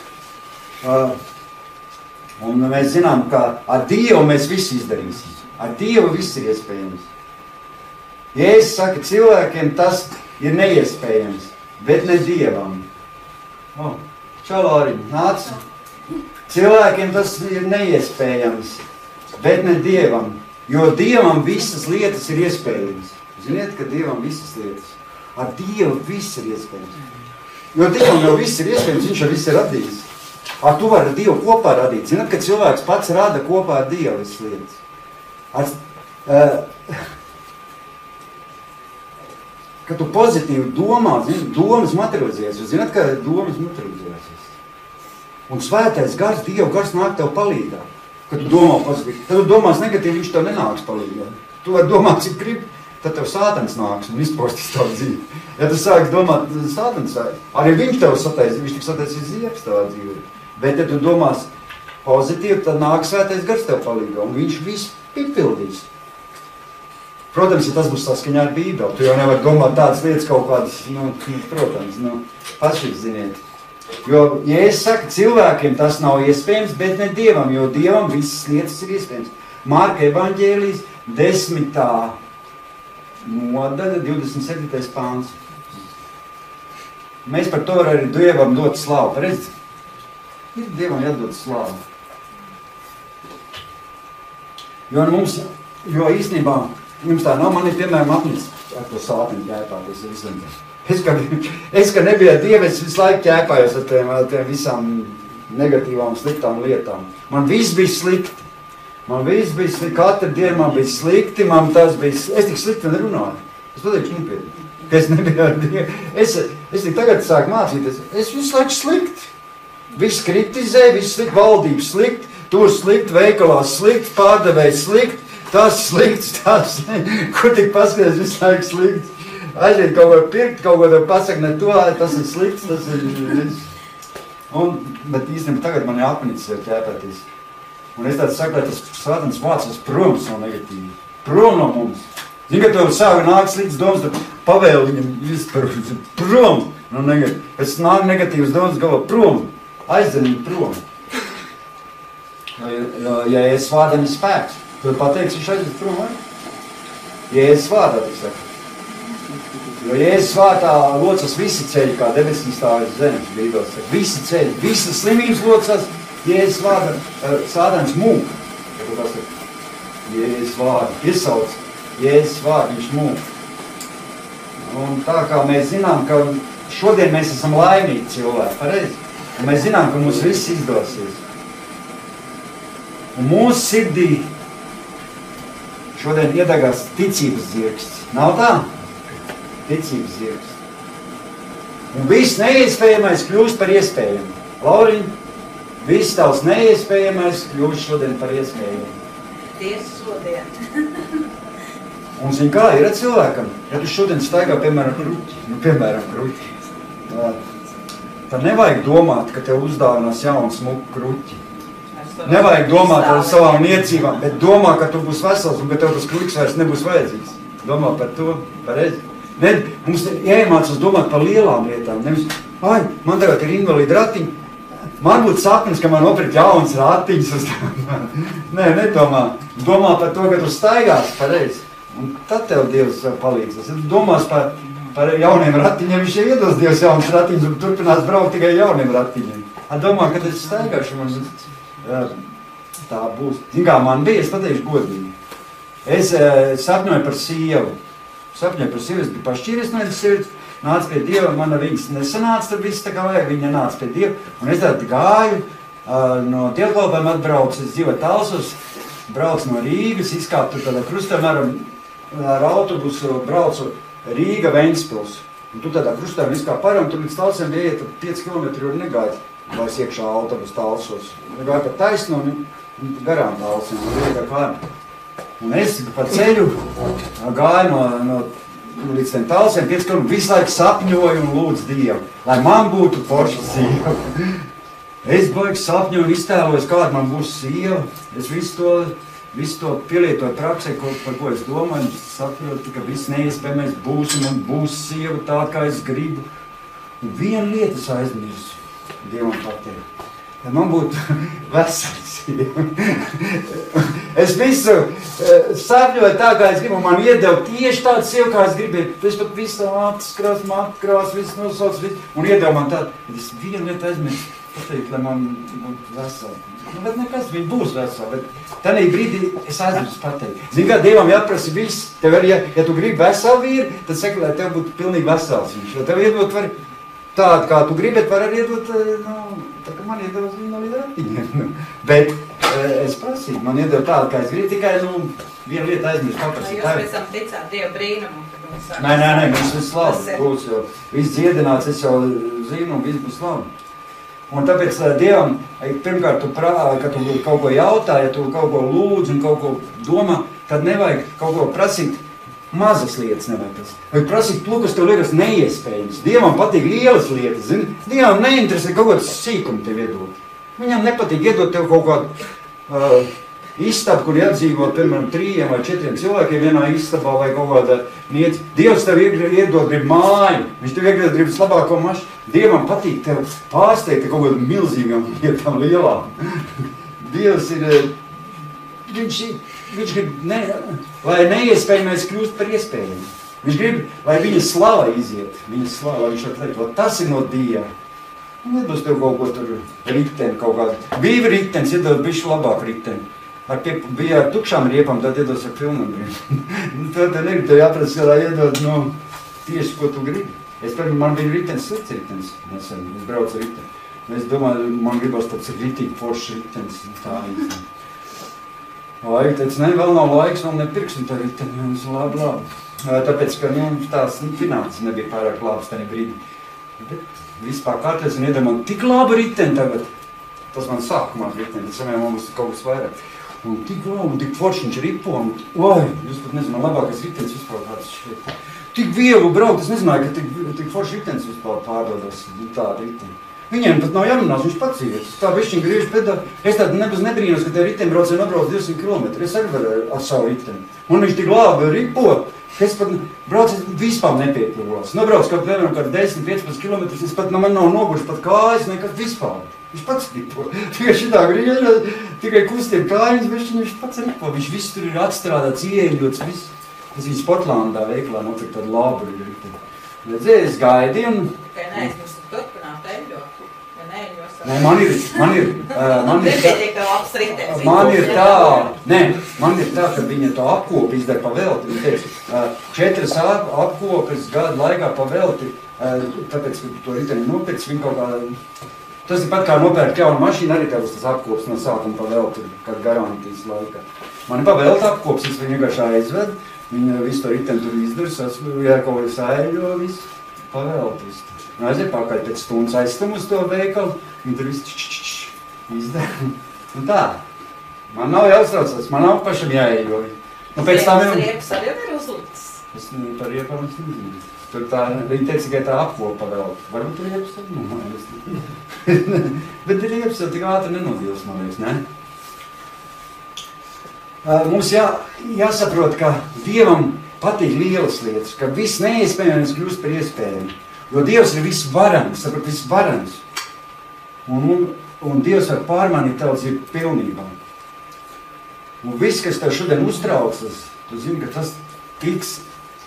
Un mēs zinām, ka ar Dievu mēs visu izdarīsim. Ar Dievu viss ir iespējams. Jēzus saka, cilvēkiem tas ir neiespējams, bet ne Dievam. Čau, Lāriņ, nāc. Cilvēkiem tas ir neiespējams, bet ne Dievam. Jo Dievam visas lietas ir iespējams. Ziniet, ka Dievam visas lietas. Ar Dievu viss ir iespējams. Jo Dievam jau viss ir iespējams, viņš jau viss ir radījis. Ar tu vari Dievu kopā radīt. Zināt, ka cilvēks pats rada kopā ar Dievu visas lietas. Kad tu pozitīvi domā, domas materializēs. Jūs zināt, ka domas materializēs. Un svētais gars, Dieva gars nāk tev palīgā. Kad tu domā pozitīvi. Tad tu domās negatīvi, viņš tev nenāks palīgā. Tu vari domāt, cik gribi, tad tev sātans nāks un izpostīs tavu dzīvi. Ja tu sāks domāt, sātans, arī viņš tev sataisīs, viņš tik sataisīs ziepes tavā dzīvē. Bet ja tu domās pozitīvi, tad nāk svētais gars tev palīgā un viņš visu piepildīs. Protams, ja tas būs saskaņā ar Bībeli, tu jau nevar domāt tādas lietas kaut kādas, protams, paši ziniet. Jo, ja es saku, cilvēkiem tas nav iespējams, bet ne Dievam, jo Dievam visas lietas ir iespējams. Marka evaņģēlijas 10. nodaļa, 27. pāns. Mēs par to arī Dievam dot slavu. Redz, Dievam jādod slavu. Jo īstenībā, jums tā nav, man ir piemēram apnis ar to sātiņu ķēpāties visam. Es, ka nebija Dieva, es visu laiku ķēpājos ar tiem visām negatīvām, sliktām lietām. Man viss bija slikti. Katru dienu man bija slikti, es tik slikti nerunāju. Es pateikšu nopietni, ka es nebiju ar Dievu. Es tik tagad sāku mācīties, es visu laiku slikti. Viss kritizē, viss slikti, valdības slikti, tur slikti, veikalās slikti, pārdevējs slikti. Tas slikts, kur tik paskaties, visu laiku slikts. Aiziet kaut ko pirkt, kaut ko tev pasaka, ne to, tas ir slikts, tas ir viss. Bet īstenībā tagad man jāapnicis jau ķēpēties. Un es tāds saku, lai tas svētams vācas prom no negatīvi. Prom no mums. Zini, ka tev sāka nāk slikts domas, tad pavēl viņam vispār prom no negatīvi. Pēc nāk negatīvas domas galvā prom, aizdzen viņu prom. Ja es vārdam ir spēks. Tad pateiks, viņš aiziet prom, vai? Jēzus vārdā, tik saka. Jo Jēzus vārdā locas visi ceļi, kā debesīs stāvis zemes, Bībeles saka. Visi ceļi, visas slimības locas, Jēzus vārdā, sādens mūk. Tad tas ir Jēzus vārdā, piesauc Jēzus vārdā, viņš mūk. Un tā kā mēs zinām, ka šodien mēs esam laimīgi cilvēki, pareizi? Un mēs zinām, ka mums viss izdosies. Un mūsu sirdī šodien iedegās ticības zirgsts. Nav tā? Ticības zirgsts. Un viss neiespējamais kļūst par iespējamu. Lauriņ, viss tavs neiespējamais kļūst šodien par iespējamu. Tiesa šodien. Un zin kā ir cilvēkam? Ja tu šodien staigā, piemēram, kruķi. Tad nevajag domāt, ka tev uzdāvinās jaunu smuku kruķi. Nevajag domāt ar savām niecībām, bet domā, ka tu būs vesels un ka tev tas kruķis vairs nebūs vajadzīgs. Domā par to, pareizi. Mums jāiemācās domāt par lielām lietām. Nevis, man tagad ir invalīdi ratiņi. Man būtu sapnis, ka man nopirkt jauns ratiņus. Nedomā. Domā par to, ka tu staigās, pareizi. Un tad tev Dievs palīdzēs. Ja tu domās par jauniem ratiņiem, viņš iedos Dievs jauns ratiņus un turpinās braukt tikai jauniem ratiņiem. Domā, kad es staigāšu, man tā būs. Zin kā man bija, es pateikšu godīgi. Es sapņoju par sievu. Es biju pašķīries no viņas sirds, nāca pie Dieva, mana viņas nesanāca, tad viss tā kā vajag, viņa nāca pie Dieva. Un es tad gāju, no dievkalpēm atbraucu, es dzīvoju Talsos, braucu no Rīgas, izkāpu tur tādā krustamēram ar autobusu, braucu Rīga, Ventspils. Un tu tādā krustamēram izkāpu parā, un tur līdz Talsiem ieiet 5 kilometri, un negāju vairs iekšā autobusu Talsos. Negāju pa taisnu un garām Talsiem. Un es pa ceļu gāju no līdz tiem Talsiem, 5 km, visu laiku sapņoju un lūdzu Dievu, lai man būtu forša sieva. Es baigi sapņoju un iztēlojos, kāda man būs sieva. Es visu to pielietoju praksē, par ko es domāju, sapņoju, ka viss neiespējamais būs un man būs sieva tā, kā es gribu. Un viena lieta es aizmirsu Dievam pateikt. man būtu vesels. Es visu sapņoju tā, kā es gribu, man iedeva tieši tādu sievu, kā es gribēju. Es pat visu atkrās, visu nosauc, un iedeva man tādu, bet es vienu lietu aizmirstu pateikt, lai man būtu vesela. Nu, bet nekas, viņa būs vesela, bet tādā brīdī es aizmirstu pateikt. Zini, kā Dievam jāprasa viss, tev arī, ja tu gribi veselu vīru, tad saka, lai tev būtu pilnīgi vesels viņš. Jo tev iedot var tādu, kā tu gribi, bet var arī iedot, tā kā man iedod viņa līdz ratiņiem. Bet es prasīju, man iedod tādu, kā es gribu, tikai, vienu lietu aizmirst paprasīt. Jūs pēc tam ticāt Dieva brīnumu? Nē, mums viss slavi būs, jo viss dziedināts, es jau zinu, un viss būs slavi. Un tāpēc Dievam, pirmkārt, kad tu kaut ko jautā, ja tu kaut ko lūdz un kaut ko domā, tad nevajag kaut ko prasīt, mazas lietas nevajag prasīt. Vajag prasīt to, kas tev liekas neiespējams. Dievam patīk lielas lietas, zini? Dievam neinteresē kaut kāds sīkumi tev iedot. Viņam nepatīk iedot tev kaut kādu istabu, kur jādzīvot, piemēram, 3 vai 4 cilvēkiem vienā istabā vai kaut kādā niec. Dievs tev iedod grib māju, viņš tev iedod grib labāko mašīnu. Dievam patīk tev pārsteigt kaut kādām milzīgām lietām lielām. Dievs ir, viņš grib, lai neiespējamais kļūst par iespējumu. Viņš grib, lai viņa slava iziet, viņš var teikt, tas ir no Dieva. Un iedos tev kaut ko tur riteni, kaut kādu. Bija ritenis, iedod bišķi labāk riteni. Bija ar tukšām riepām, tad iedos ar pilnam riepām. Tad negrib tev jāprasa, lai iedod, tieši, ko tu gribi. Man bija ritenis, slikts ritenis, nesen, es braucu riteni. Es domāju, man gribas tāds ritīgi foršs ritenis, tā īsti. Laika teica, ne, vēl nav laiks, vēl nepirksim tā riteni, un es labi. Tāpēc, ka, tās finanses nebija pārāk labas tajā brīdī. Bet vispār kārtēs un iedod man tik labu riteni tagad. Tas man sākumā riteni, tas samējā mums kaut kas vairāk. Un tik labi, un tik forši viņš ripo, un jūs pat nezinu, man labākais ritenis vispār kāds šeit. Tik viegli braukt, es nezināju, ka tik forši ritenis vispār pārdodas tāda riteni. Viņiem pat nav jāmanās, viņš pats iet. Tā bišķiņ griež pedāli. Es tādu nebrīnos, ka tie riteni braucēji nobrauc 200 km. Es arī varu ar savu riteni. Un viņš tik labi ripo, ka es pat braucu vispār nepiepilos. Nobrauc kaut piemēram 10-15 km, es pat man nav noguši pat kājas, nekas vispār. Viņš pats ripo. Tikai šitā grieža, tikai kustiem kājas, viņš pats ripo. Viņš viss tur ir atstrādāts, ieeļots, viss. Es viņu Sportlandā veiklā nopirku tādu labu riteni. Redzēju, es gaidīju un... Tikai neaizmirst turpināt eļļot. Nē, man ir tā, ka viņa to apkopi izdara pa velti. Viņa teica, 4 apkopes gadu laikā pa velti, tāpēc, ka to riteni nopirks, viņa kaut kā... Tas ir pat kā nopērkt jaunu mašīnu, arī tev uz tas apkops no sākuma pa velti, kad garantijas laikā. Man ir pa velti apkops, es viņu vienkārši aizved, viņa visu to riteni tur izdara, ja kaut kā sāļo, visu pa velti visu. Aiziet pakaļ pēc stundas aizstam uz to veikalu, viņi tur visu izdara. Un tā, man nav jāuztraucās, man nav pašam jāeļoju. Un pēc tam jau... Riepas arī ir uzliktas? Es par riepām es nezinu. Tur tā, viņi teica, ka tā apkopa vēl. Varbūt riepas arī nomājas. Bet riepas jau tik ātri nenodīlas, man liekas, ne? Mums jāsaprot, ka Dievam patīk lielas lietas, ka viss neiespējams kļūst par iespējumu. Jo Dievs ir visvarens, saprot, visvarens. Un Dievs var pārmanīt tavu dzīvi pilnībā. Un viss, kas tev šodien uztraucas, tu zini, ka tas tiks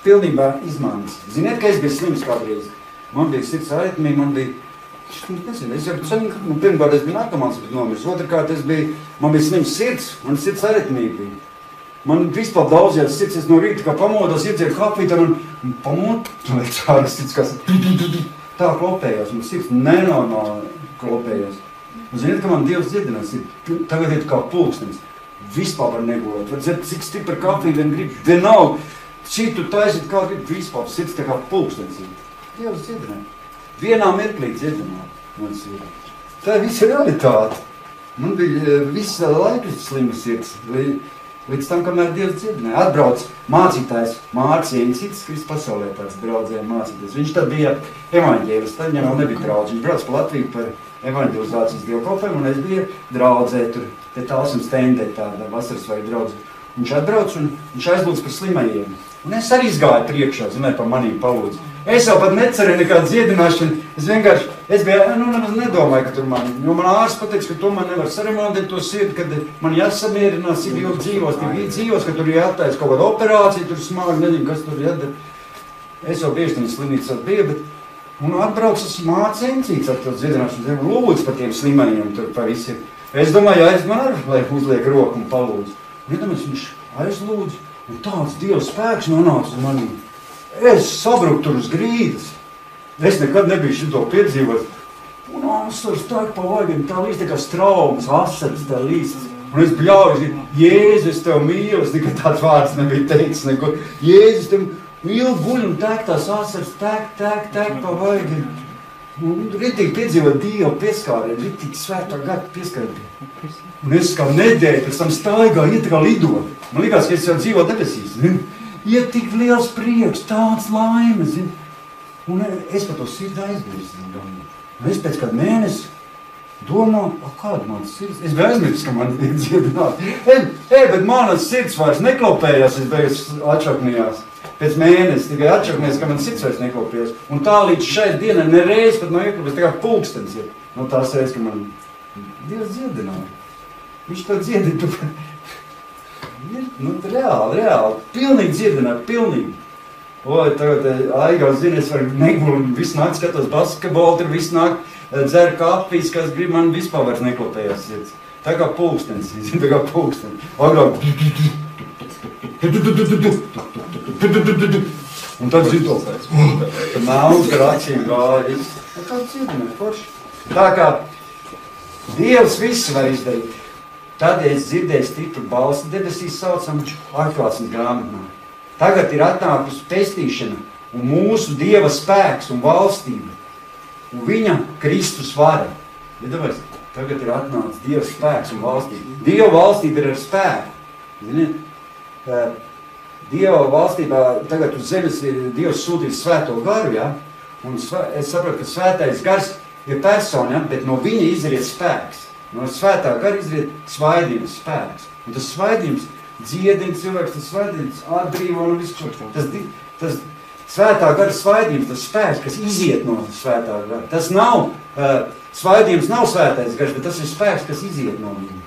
pilnībā izmainīts. Ziniet, ka es biju slims kādreiz. Man bija sirds aritmija, man bija, nezinu, es jau pirmkārt es biju narkomāns, bet nomirs. Otrkārt man bija slims sirds, man sirds aritmija bija. Man vispār daudzies sirds, es no rīta kā pamodos, iedzēru kafītam un pamot, tā klopējās, man sirds nenormāli klopējās. Un ziniet, ka man Dievs dziedinās, tagad ir kā pulkstenis, vispār var negulēt, var dzert, cik stipra kafija vien grib, vienalga, citu taisīt kā grib, vispār sirds tā kā pulkstenis ir. Dievs dziedinā, vienā mirklī dziedinā, man sirds. Tā ir visa realitāte. Man bija visa laika slima sirds. Līdz tam, kamēr Dievs dziedināja. Atbrauc mācītājs Mārcis Jēncits, kas pasaulē tāds draudzēja mācītājs. Viņš tad bija evaņģēlis, tad viņam vēl nebija draudz. Viņš brauc pa Latviju par evaņģelizācijas dievkalpēm, un es biju draudzē tur, te tālsam stendē tāda vasaras vai draudze. Viņš atbrauc un viņš aizlūdz par slimajiem. Un es arī izgāju priekšā, zināt, par manīm palūdzu. Es jau pat necerēju nekādu dziedināšanu, es vienkārši Es biju, nemaz nedomāju, ka tur man, jo man ārsts pateica, ka tu man nevar saremontēt to sirdi, kad man jāsamierinās, cik ilgi dzīvos, ka tur jātaisa kaut kāda operācija, tur smagi, nezinu, kas tur jādara. Es jau bieži tam slimnīcās biju, bet un atbrauc es mācu encīts ar to dziedināšanu, lūdzu par tiem slimajiem tur par visiem. Es domāju, man arī, lai uzliek roku un palūdzu. Un iedomājies, viņš aizlūdzu, un tāds Dieva spēks nonāca uz manī. Es sabruku tur uz grīdas. Es nekad nebiju šito piedzīvot. Un asars tā pa vaigiem, tā līdz tā kā straumas, asars tā līdz. Un es bļauju, Jēzu, es tev mīlu, es nekad tāds vārds nebija teicis neko. Jēzu, es tev mīlu guļ un tek tās asars, tek pa vaigiem. Un ritīgi piedzīvot Dievu pieskārienu, ritīgi svētā gada pieskārienu. Un es kā nedēļu pēc tam staigāju, iet tā kā lidot. Man likās, ka es jau dzīvoju debesīs. Iet tik liels prieks, tāds laimes. Un es par to sirdi aizmirstu. Un es pēc kādu mēnesi domāju, kāda manas sirds? Es biju aizmirsts, ka man ir dziedināti. Bet manas sirds vairs neklopējās, es biju atšaknījās. Pēc mēnesi tikai atšaknījās, ka man sirds vairs neklopējās. Un tā līdz šai dienai nereiz pat nav ieklopējās, tā kā pulkstens ir. No tās reiz, ka man Dievs dziedināja. Viņš to dziedināja. Reāli. Pilnīgi dziedināja, pilnīgi. Oi, tagad Aigās zina, es varu negulu, visu nāk skatos basketbolu, tur visu nāk dzer kafijas, kas grib, man vispār vairs neklopējās sirds. Tā kā pulkstens, tā kā pulkstens. Agrāk. Un tad zina to. Naudas ar acīm gāja. Tā dziedināja, forši. Tā kā Dievs visu var izdarīt. Tad es dzirdēju stipru balsi debesīs saucam atklāsmes grāmatā. Tagad ir atnākusi pestīšana un mūsu Dieva spēks un valstība un viņa Kristus vara. Iedomājies, tagad ir atnācis Dieva spēks un valstība. Dieva valstība ir ar spēku. Ziniet, Dieva valstībā tagad uz zemes ir Dievs sūtījis svēto garu, ja? Un es saprotu, ka svētais gars ir persona, ja? Bet no viņa izriet spēks. No svētā gara izriet svaidījums spēks. Un tas svaidījums dziedina cilvēks, tas svaidījums atbrīvo un visu. Tas svētā gara svaidījums, tas spēks, kas iziet no svētā gara. Tas nav, svaidījums nav svētais gars, bet tas ir spēks, kas iziet no viņa.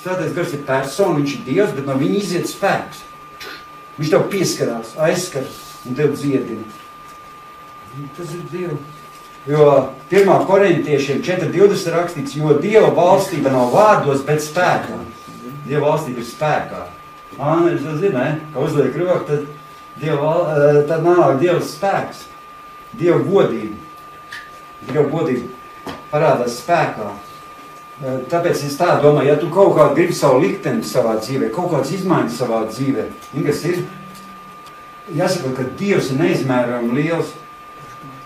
Svētais gars ir persona, viņš ir Dievs, bet no viņa iziet spēks. Viņš tev pieskarās, aizskars un tev dziedina. Tas ir Dievs. Jo 1. Korintiešiem 4.20 rakstīts, jo Dieva valstība nav vārdos, bet spēkā. Dieva valstība ir spēkā. Āneris to zina, ka uzliek roku, tad nāk Dieva spēks. Dieva godība. Dieva godība parādās spēkā. Tāpēc es tā domāju, ja tu kaut kā gribi savu likteni savā dzīvē, kaut kāds izmaiņas savā dzīvē, kas ir, jāsaka, ka Dievs ir neizmērojami liels.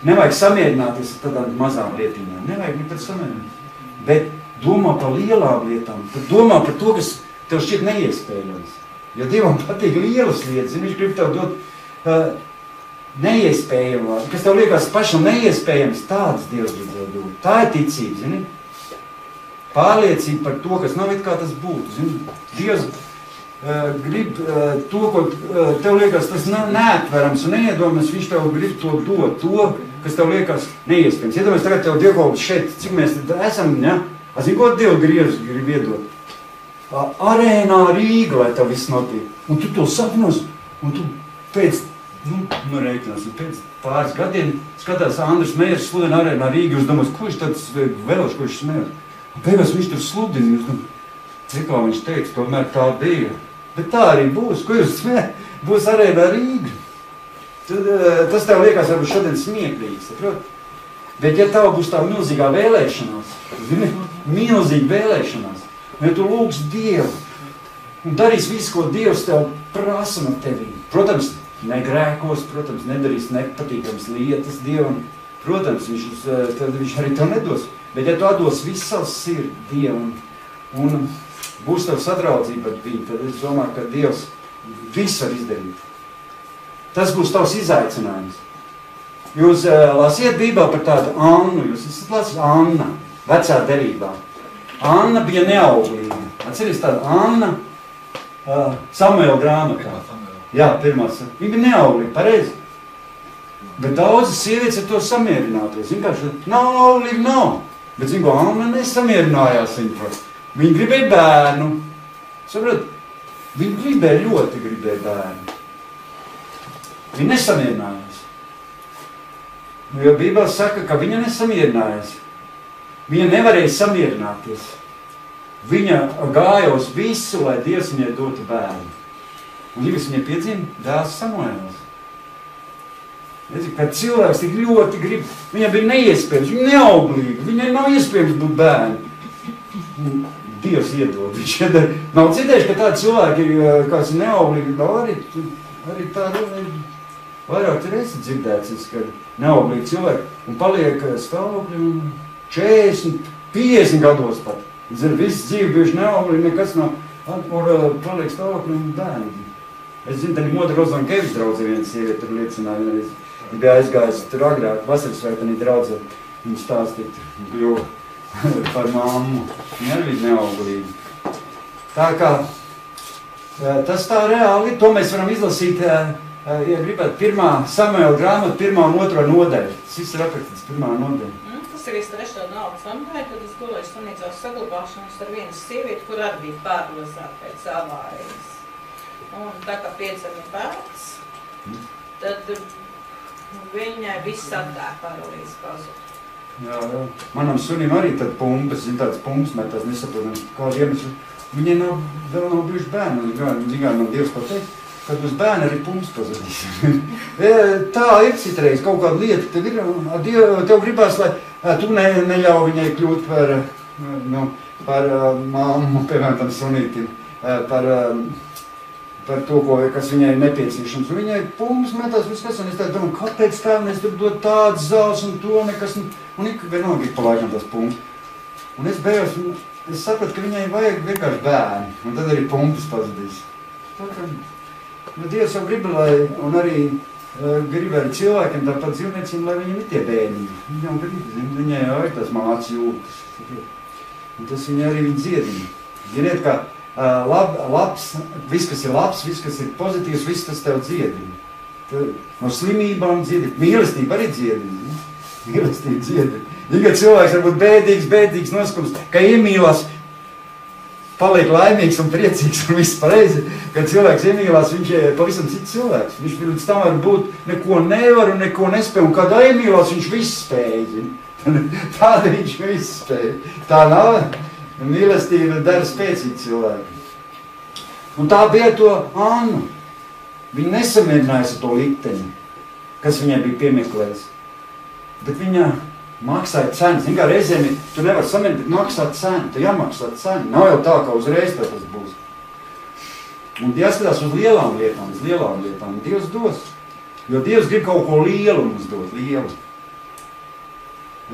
Nevajag samierināties ar tādām mazām lietiņām. Nevajag pat samierināties. Bet domā par lielām lietām. Domā par to, kas tev šķiet neiespējams. Jo Dievam patīk lielas lietas. Viņš grib tev dot neiespējamā. Kas tev liekas pašam neiespējams, tāds Dievs grib tev dot. Tā ir ticība, zini? Pārliecība par to, kas nav it kā tas būtu. Zini? Dievs grib to, ko tev liekas, tas neatverams un neiedomās, viņš tev grib to dot, to, kas tev liekas neiespējams. Iedomājies, tagad tev Dievs šeit, cik mēs esam, ja? Zini, ko Dievs grib iedot? Arēnā Rīga, lai tev viss notiek. Un tu to sapnos, un tu pēc, reiķinās, un pēc pāris gadiem skatās Andris Meiers sludina Arēnā Rīga, jūs domās, ko viņš tāds vēloši, ko viņš smērs? Un beigās viņš tur sludina, jūs domās, kā viņš teica, tomēr tā bija. Bet tā arī būs. Ko jūs smēt? Būs Arēnā Rīga. Tas tev liekas varbūt šodien smieklīgs, saprot? Bet ja tev būs tā milzīgā vēlēšanās, zini, milzīga vēlēšanās, ja tu lūgs Dievu un darīs visu, ko Dievs tev prasa no tevī. Protams, negrēkos, protams, nedarīs nepatīkams lietas Dievam. Protams, viņš arī tev nedos. Bet ja tu atdos visu savu sirdi Dievam un būs tev sadraudzība ar viņu, tad es domāju, ka Dievs visu var izdarīt. Tas būs tavs izaicinājums. Jūs lasiet Bībelē par tādu Annu, jūs esat lasīt Anna, vecā derībā. Anna bija neauglīga. Atceries tādu Anna Samuela grāmatā. Jā, pirmās. Viņa bija neauglīga, pareizi. Bet daudzas sievietes ar to samierināties. Vienkārši, nav. Bet, zin, ko Anna nesamierinājās viņa par. Viņa gribēja bērnu. Saprot, viņa ļoti gribēja bērnu. Viņa nesamierinājās. Jo Bībele saka, ka viņa nesamierinājās. Viņa nevarēja samierināties. Viņa gāja uz visu, lai Dievs viņai dotu bērnu. Un viņai piedzima dēls Samuēls. Kad cilvēks tik ļoti grib, viņam bija neiespējams, viņa neauglīga, viņai nav iespējams būt bērni. Dievs iedod. Viņš nav citējuši, ka tādi cilvēki, kāds neauglīgi, arī tādi vairāk reizi dzirdēts, ka neauglīgi cilvēki un paliek stāvokļi 40, 50 gados pat. Viss dzīve bijuši neauglīgi, nekas nav, kur paliek stāvokļi un bērni. Es zinu, tā Moda Rozankeviča draudze viena sieviete tur liecināja vienreiz. Viņa bija aizgājis tur agrāk, vasarasvētenī draudze, viņa stāstīt, kļuva par mammu. Viņa arī bija neauglīga. Tā kā tas tā reāli, to mēs varam izlasīt, ja gribētu 1. Samuēla grāmatu 1. un 2. nodaļu. Tas viss ir aprakstīts 1. nodaļu. Tas ir 3. nodaļas nodaļa, kad es gulēju slimnīcās saglabāšanos ar vienu sievieti, kur arī bija paralizēta pēc avārijas. Un tā kā piedzima bērns, tad viņai viss atdēja paralīzes pazuda. Jā. Manam sunim arī tad pumpas, tāds pumpas metās, nesaprotam, kādu iemeslu. Viņai vēl nav bijuši bērni, viņai man Dievs pateikt, kad uz bērni arī pumpas pazudīs. Tā ir citreiz, kaut kāda lieta tev ir, tev gribās, lai tu neļauj viņai kļūt par mammu, piemēram, tam sunītim, par to, kas viņai ir nepieciešams. Un viņai pumpas metās viss kas, un es tā domāju, kāpēc tā mēs tur dod tādas zāles un to nekas, un vienalga ir pa laikam tās pumpas. Un es beidzos, es sapratu, ka viņai vajag vienkārši bērni, un tad arī pumpas pazudīs. Tā kā, Dievs jau grib, un arī grib arī cilvēkiem, tāpat dzīvniecīm, lai viņiem ir tie bērni. Viņi jau grib, viņai jau ir tas māc jūtas. Un tas viņai arī viņa dziedina. Ziniet, kā labs, viss, kas ir labs, viss, kas ir pozitīvs, viss tas tev dziedina. No slimībām dziedina, mīlestība arī dziedina. Mīlestība dziedina. Ja cilvēks var būt bēdīgs noskums, ka iemīlās, paliek laimīgs un priecīgs un viss pareizi. Kad cilvēks iemīlās, viņš ir pavisam cits cilvēks. Viņš līdz tam var būt neko nevar un neko nespēj. Un kad iemīlās, viņš viss spēj. Tāda viņš viss spēj. Tā nav. Mīlestība dara spēcīgi cilvēki. Un tā bija to Annu. Viņa nesamierinājās ar to likteni, kas viņai bija piemeklējis. Bet viņa maksāja cenu. Zin kā reizēm tu nevar samierināt, bet maksā cenu. Tu jāmaksā cenu. Nav jau tā, ka uzreiz tas būs. Un jāskatās uz lielām lietām. Dievs dos. Jo Dievs grib kaut ko lielu mums dot. Lielu.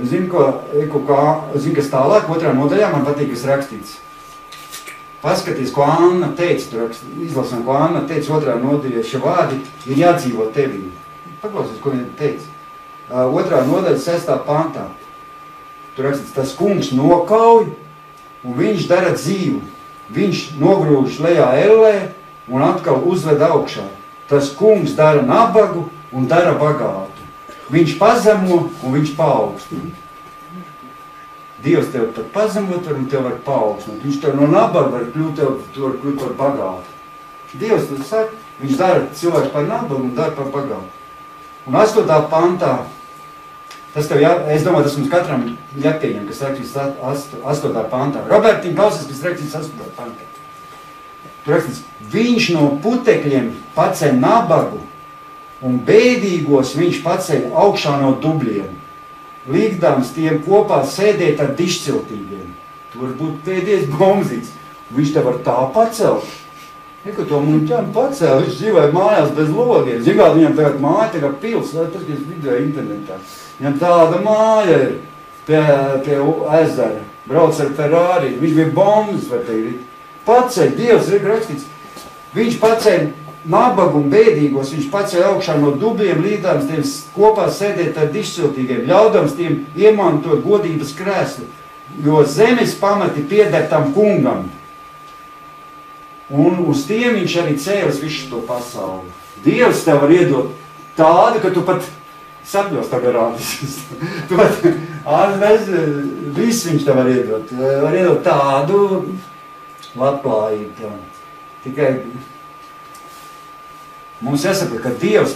Zinu, kas tālāk, 2. nodaļā man patīk, kas rakstīts. Paskaties, ko Anna teica, izlasām, ko Anna teica 2. nodaļā, šie vārdi ir jādzīvo tevī. Paklausies, ko viņa teica. 2. nodaļa 6. pantā. Tur rakstīts, tas kungs nokauj un viņš dara dzīvu. Viņš nogrūž lejā ellē un atkal uzved augšā. Tas kungs dara nabagu un dara bagātu. Viņš pazemo un viņš paaugstina. Dievs tev pat pazemot var un tev var paaugstināt. Viņš tev no nabaga var kļūt par bagātu. Dievs tev saka, viņš dara cilvēku par nabagu un dara par bagātu. Un 8. pantā, tas tev es domāju, tas mums katram jāpieņem, kas rakstīts 8. pantā. Robertiņ, klausies, kas rakstīts 8. pantā. Tur rakstīts, viņš no putekļiem paceļ nabagu un bēdīgos viņš paceļ augšā no dubļiem, līgdams tiem kopā sēdēt ar dišciltīgiem. Tu var būt pēdējais bomzīts. Viņš te var tā pacelt. Neko to muļķām pacēl, viņš dzīvoja mājās bez logiem. Zināt, viņam tagad māja, tagad pils, tas, kas video internetā. Viņam tāda māja ir pie ezera, brauc ar Ferrari, viņš bija bombas, vai te ir. Paceļ, Dievs ir rakstīts. Viņš paceļ nabagu un bēdīgos, viņš paceļ augšā no dubļiem, līdams tiem kopā sēdēt ar dišciltīgiem, ļaudams tiem iemantot godības krēslu, jo zemes pamati pieder tam kungam. Un uz tiem viņš arī cēlis visu to pasauli. Dievs tev var iedot tādu, ka tu pat sapļos tev garādīs. Viss viņš tev var iedot. Var iedot tādu labklājību. Tikai mums jāsaprot, ka Dievs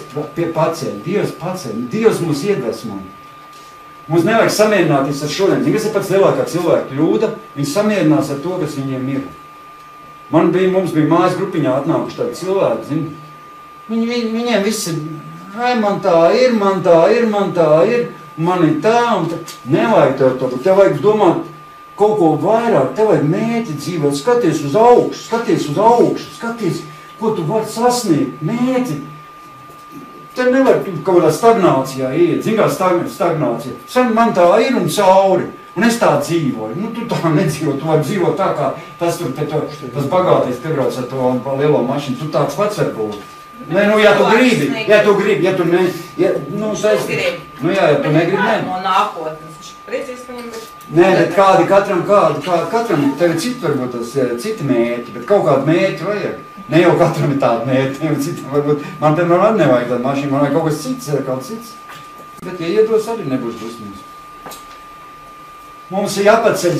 paceļ, Dievs mūs iedvesmo. Mums nevajag samierināties ar šodien. Kas ir pats lielākā cilvēka kļūda? Viņi samierinās ar to, kas viņiem ir. Mums bija mājas grupiņā atnākuši tādi cilvēki, zini. Viņiem viss ir, man tā ir, man ir tā, un tā. Nevajag tev to, tev vajag domāt kaut ko vairāk, tev vajag mērķi dzīvot, skaties uz augšu, skaties, ko tu vari sasniegt, mērķi. Te nevar kaut kādā stagnācijā iet, zin kā stagnācija. Man tā ir un cauri, un es tā dzīvoju. Nu, tu tā nedzīvo, tu vari dzīvot tā kā tas bagātais piebrauc ar to lielo mašinu, tu tāds pats var būt. Nē, nu, ja tu gribi, ja tu ne, ja tu negribi, nē. No nākotnes, priecīgs viņam ir. Nē, bet katram tev ir citi varbūt tas citi mērķi, bet kaut kādu mērķi vajag. Ne jau katram ir tāda mērķi, citam varbūt, man piemēram arī nevajag tādu mašīnu, man vajag kaut kas cits. Bet, ja iedos, arī nebūs dusmīgs. Mums ir jāpaceļ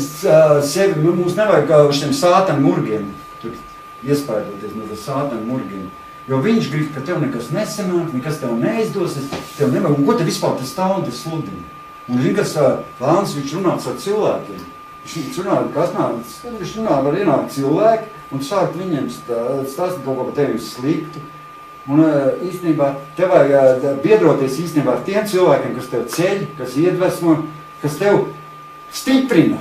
sevi, mums nevajag uz šiem sātanu murgiem, tur iespaidoties no tas sātanu murgiem. Jo viņš grib, ka tev nekas nesanāk, nekas tev neizdosies, tev nevajag, un ko te vispār tas stāv un tas sludina. Un zin, kas Lāns, viņš runāts ar cilvēkiem. Viņš runā, var ienākt cilvēki un sākt viņiem stāstīt kaut ko par tevi sliktu. Un īstenībā tev vajag biedroties īstenībā ar tiem cilvēkiem, kas tev ceļ, kas iedvesmo, kas tev stiprina.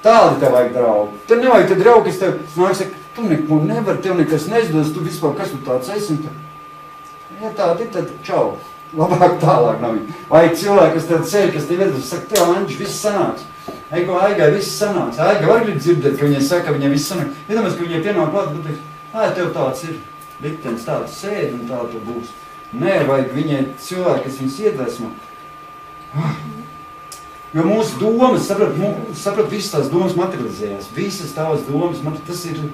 Tādi tev vajag draugi. Tev nevajag te draugi, kas tev nāk saka, tu neko nevar, tev nekas neizdos, tu vispār, kas tu tāds esi? Ja tādi ir, tad čau. Labāk tālāk nav viņa. Vajag cilvēki, kas tev ceļ, kas tev iedvesmo, saka, tev, Anģis, viss sanāks. Aigai viss sanāks. Aiga var grib dzirdēt, ka viņai saka, ka viņai viss sanāks. Iedomājies, ka viņai pienāk klāt, bet tev tāds ir. Liktenis tāds sēd un tā tu būs. Nē, vajag viņai cilvēki, kas viņas iedvesmo. Jo mūsu domas, saprot, visas tās domas materializējās. Visas tavas domas, tas ir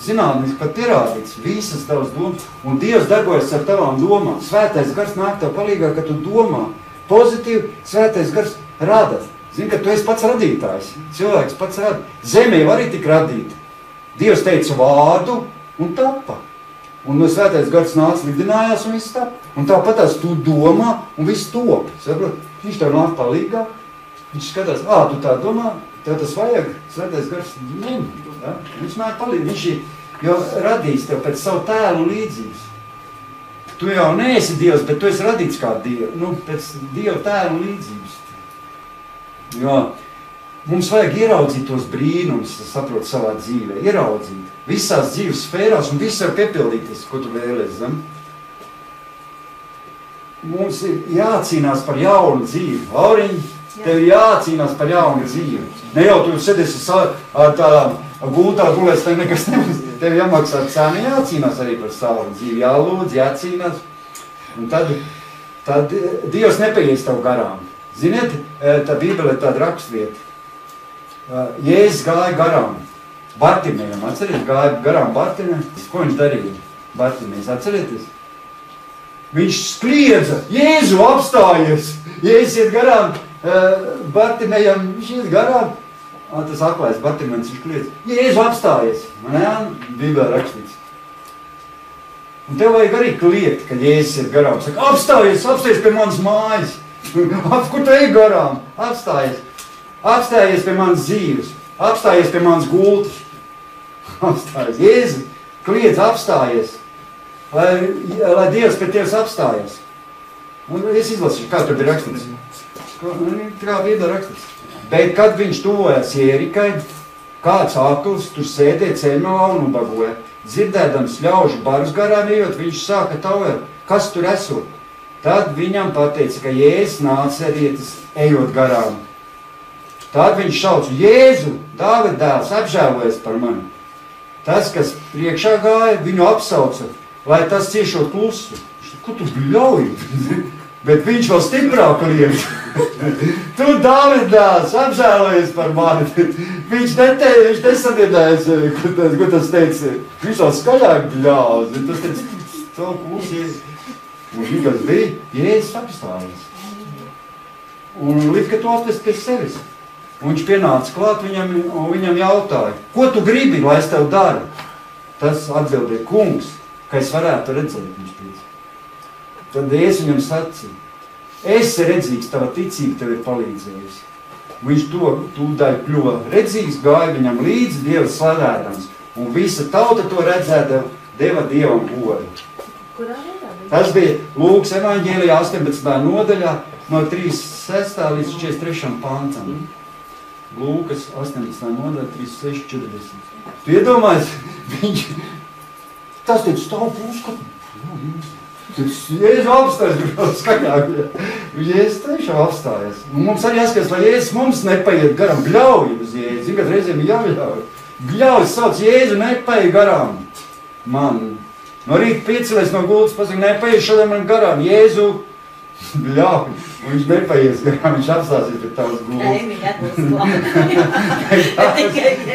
zinātniski pat pierādīts. Visas tavas domas. Un Dievs darbojas ar tavām domām. Svētais gars nāk tev palīgā, ka tu domā. Pozitīvi, svētais gars rada. Zini, ka tu esi pats radītājs. Cilvēks pats rada. Zeme jau arī tik radīta. Dievs teica vārdu un tapa. Un no svētais gars nāca, lidinājās un viss tapa. Un tāpatās tu domā un viss top. Saprot? Viņš tev nāk palīgā. Viņš skatās, tu tā domā, tev tas vajag. Svētais gars ņem. Ja? Viņš nāk palīgā. Viņš ir jau radījis tev pēc savu tēlu un līdzības. Tu jau neesi Dievs, bet tu esi radīts kā Dieva. Pēc Dieva tēlu un līdzības. Jo mums vajag ieraudzīt tos brīnumus, saprot, savā dzīvē. Ieraudzīt. Visās dzīves sfērās un viss var piepildīties, ko tu vēlies. Mums ir jācīnās par jaunu dzīvi. Lauriņ, tev ir jācīnās par jaunu dzīvi. Ne jau tu sēdies ar tādām gultā gulēs, tev nekas nebūs. Tev jāmaksā cēni, jācīnās arī par savu dzīvi. Jālūdz, jācīnās. Un tad Dievs nepaies tev garām. Ziniet, tā Bībele ir tāda rakstvieta. Jēzus gāja garām Bartimējam. Atcerieties, gāja garām Bartimējam. Ko viņš darīja? Bartimējs, atcerieties? Viņš skliedza, Jēzu apstājies. Jēzus iet garām Bartimējam, viņš iet garām. Tas aklais Bartimējs, viņš kliedza. Jēzu apstājies. Man Bībelē rakstīts. Un tev vajag arī kliegt, kad Jēzus iet garām. Saka, apstājies pie manas mājas. Kur tu ej garām? Apstājies pie manas dzīves. Apstājies pie manas gultas. Apstājies. Jēzu, kliedz, apstājies. Lai Dievs pie tevis apstājies. Un es izlasīšu, kā tur bija rakstīts. Kā Bībelē rakstīts. Bet, kad viņš tuvojas Jērikai, kāds akls tur sēdēja ceļmalā un ubagoja. Dzirdēdams ļaužu barus garām ejot, viņš sāka taujāt, kas tur esot. Tad viņam pateica, ka Jēzus nācerietis ejot garām. Tad viņš sauca, Jēzu, Dāvida dēls, apžēlojies par mani. Tas, kas priekšā gāja, viņu apsauca, lai tas ciešot klusu. Ko tu bļauji? Bet viņš vēl stiprāk liek. Tu, Dāvida dēls, apžēlojies par mani. Viņš nesadiedājas, ko tas teica. Viņš vēl skaļāk bļauj. Tas teica, savu klusies. Un viņš bija, Jēzus apstājies. un lika to atvest pie sevis. Un viņš pienāca klāt viņam jautāja, ko tu gribi, lai es tev daru? Tas atbildēja, kungs, ka es varētu redzēt, viņš teica. Tad es viņam sacīju, esi redzīgs, tava ticība tev ir palīdzējusi. Viņš to tūdaļ kļuva redzīgs, gāja viņam līdzi Dieva slavērams, un visa tauta to redzēta, deva Dievam godu. Tas bija Lūkas evaņģēlijā 18. nodaļā no 36. līdz 43. pantam. Lūkas 18. nodaļa 36, 40. Tu iedomājies, tas teica stāv pūskatu. Jēzu apstājas, vēl skaļāk. Jēzus tiešām apstājas. Un mums arī jāskatās, lai Jēzus mums nepaiet garām. Bļauj uz Jēzu. Zin, kad reizēm ir jābļauj. Bļauj, sauc Jēzu, nepaiet garām. Man. No rīta piecelies no gultas, pasaka, nepaiet šodien man garām. Jēzu, bļauj. Un viņš nepaies garām, viņš apstāsies pie tavas gultas.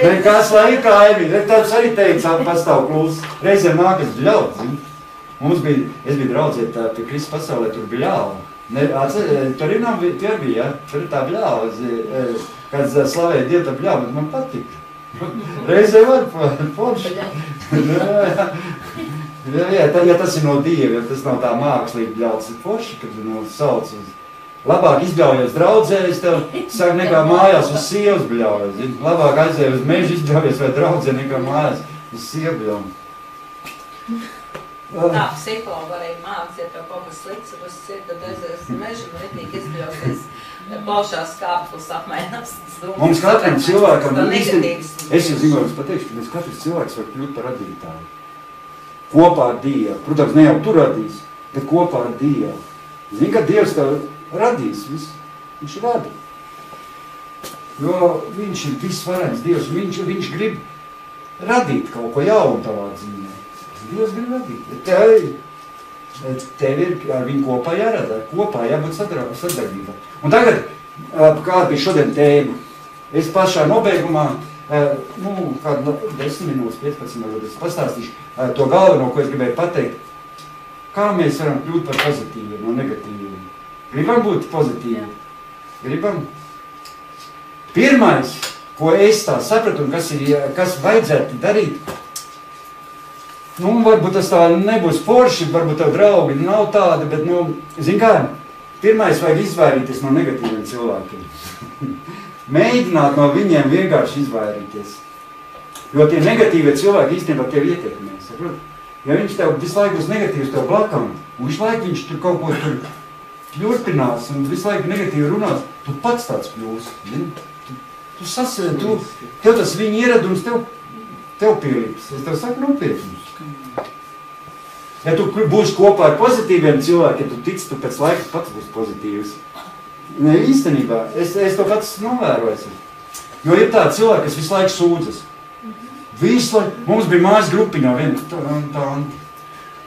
Nekas laikā, Eimī. Tāds arī teica, pastāv klūs. Reizēm nākas bļaut, zin. Es biju draudzēt pie Kristus pasaulē, tur bļāva. Tur bija, ja? Tur ir tā bļāva. Kāds slavēja Dievu tā bļāva, bet man patika. Reizē var forši. Ja tas ir no Dieva, ja tas nav tā mākslīgi bļauts, ir forši, kad sauc uz. Labāk izbļaujies draudzē, es tev saku, nekā mājās uz sievas bļaujies. Labāk aizēju uz mežu izbļaujies vai draudzē, nekā mājās uz sievu bļaujies. Tā, psihologi arī māc, ja tev kaut kas slikts, tad aizies mežu un ritīgi izbļauties, paušās kāpus apmainās. Mums katram cilvēkam, es jau zinu, es pateikšu, ka mēs katrs cilvēks var kļūt par radītāju. Kopā ar Dievu. Protams, ne jau tu radīs, bet kopā ar Dievu. Zini, ka Dievs tev radīs visu. Viņš rada. Jo viņš ir visvarens Dievs, viņš grib radīt kaut ko jaunu tavā dzīvē. Dievs grib radīt. Tev ir ar viņu kopā jārada, kopā jābūt sadarbībā. Un tagad, kāda bija šodien tēma? Es pašā nobeigumā, kādu 10 minūtes, 15 minūtes pastāstīšu to galveno, ko es gribēju pateikt. Kā mēs varam kļūt par pozitīviem no negatīviem? Gribam būt pozitīvi? Gribam? Pirmais, ko es tā sapratu un kas vajadzētu darīt, varbūt tas tā nebūs forši, varbūt tev draugi nav tādi, bet, zin kā, pirmais vajag izvairīties no negatīviem cilvēkiem. Mēģināt no viņiem vienkārši izvairīties. Jo tie negatīvie cilvēki īstenībā tevi ietekmē, saprot? Ja viņš tev visu laiku būs negatīvs tev blakam, un visu laiku viņš tur kaut ko tur ļurpinās un visu laiku negatīvi runās, tu pats tāds kļūsi. Tev tas viņa ieradums tev pielips. Es tev saku nopietnus. Ja tu būsi kopā ar pozitīviem cilvēkiem, tu tici, tu pēc laika pats būs pozitīvs. Ne, īstenībā, es to pats novēroju. Jo ir tādi cilvēki, kas visu laiku sūdzas. Visu laiku, mums bija mājas grupiņā viena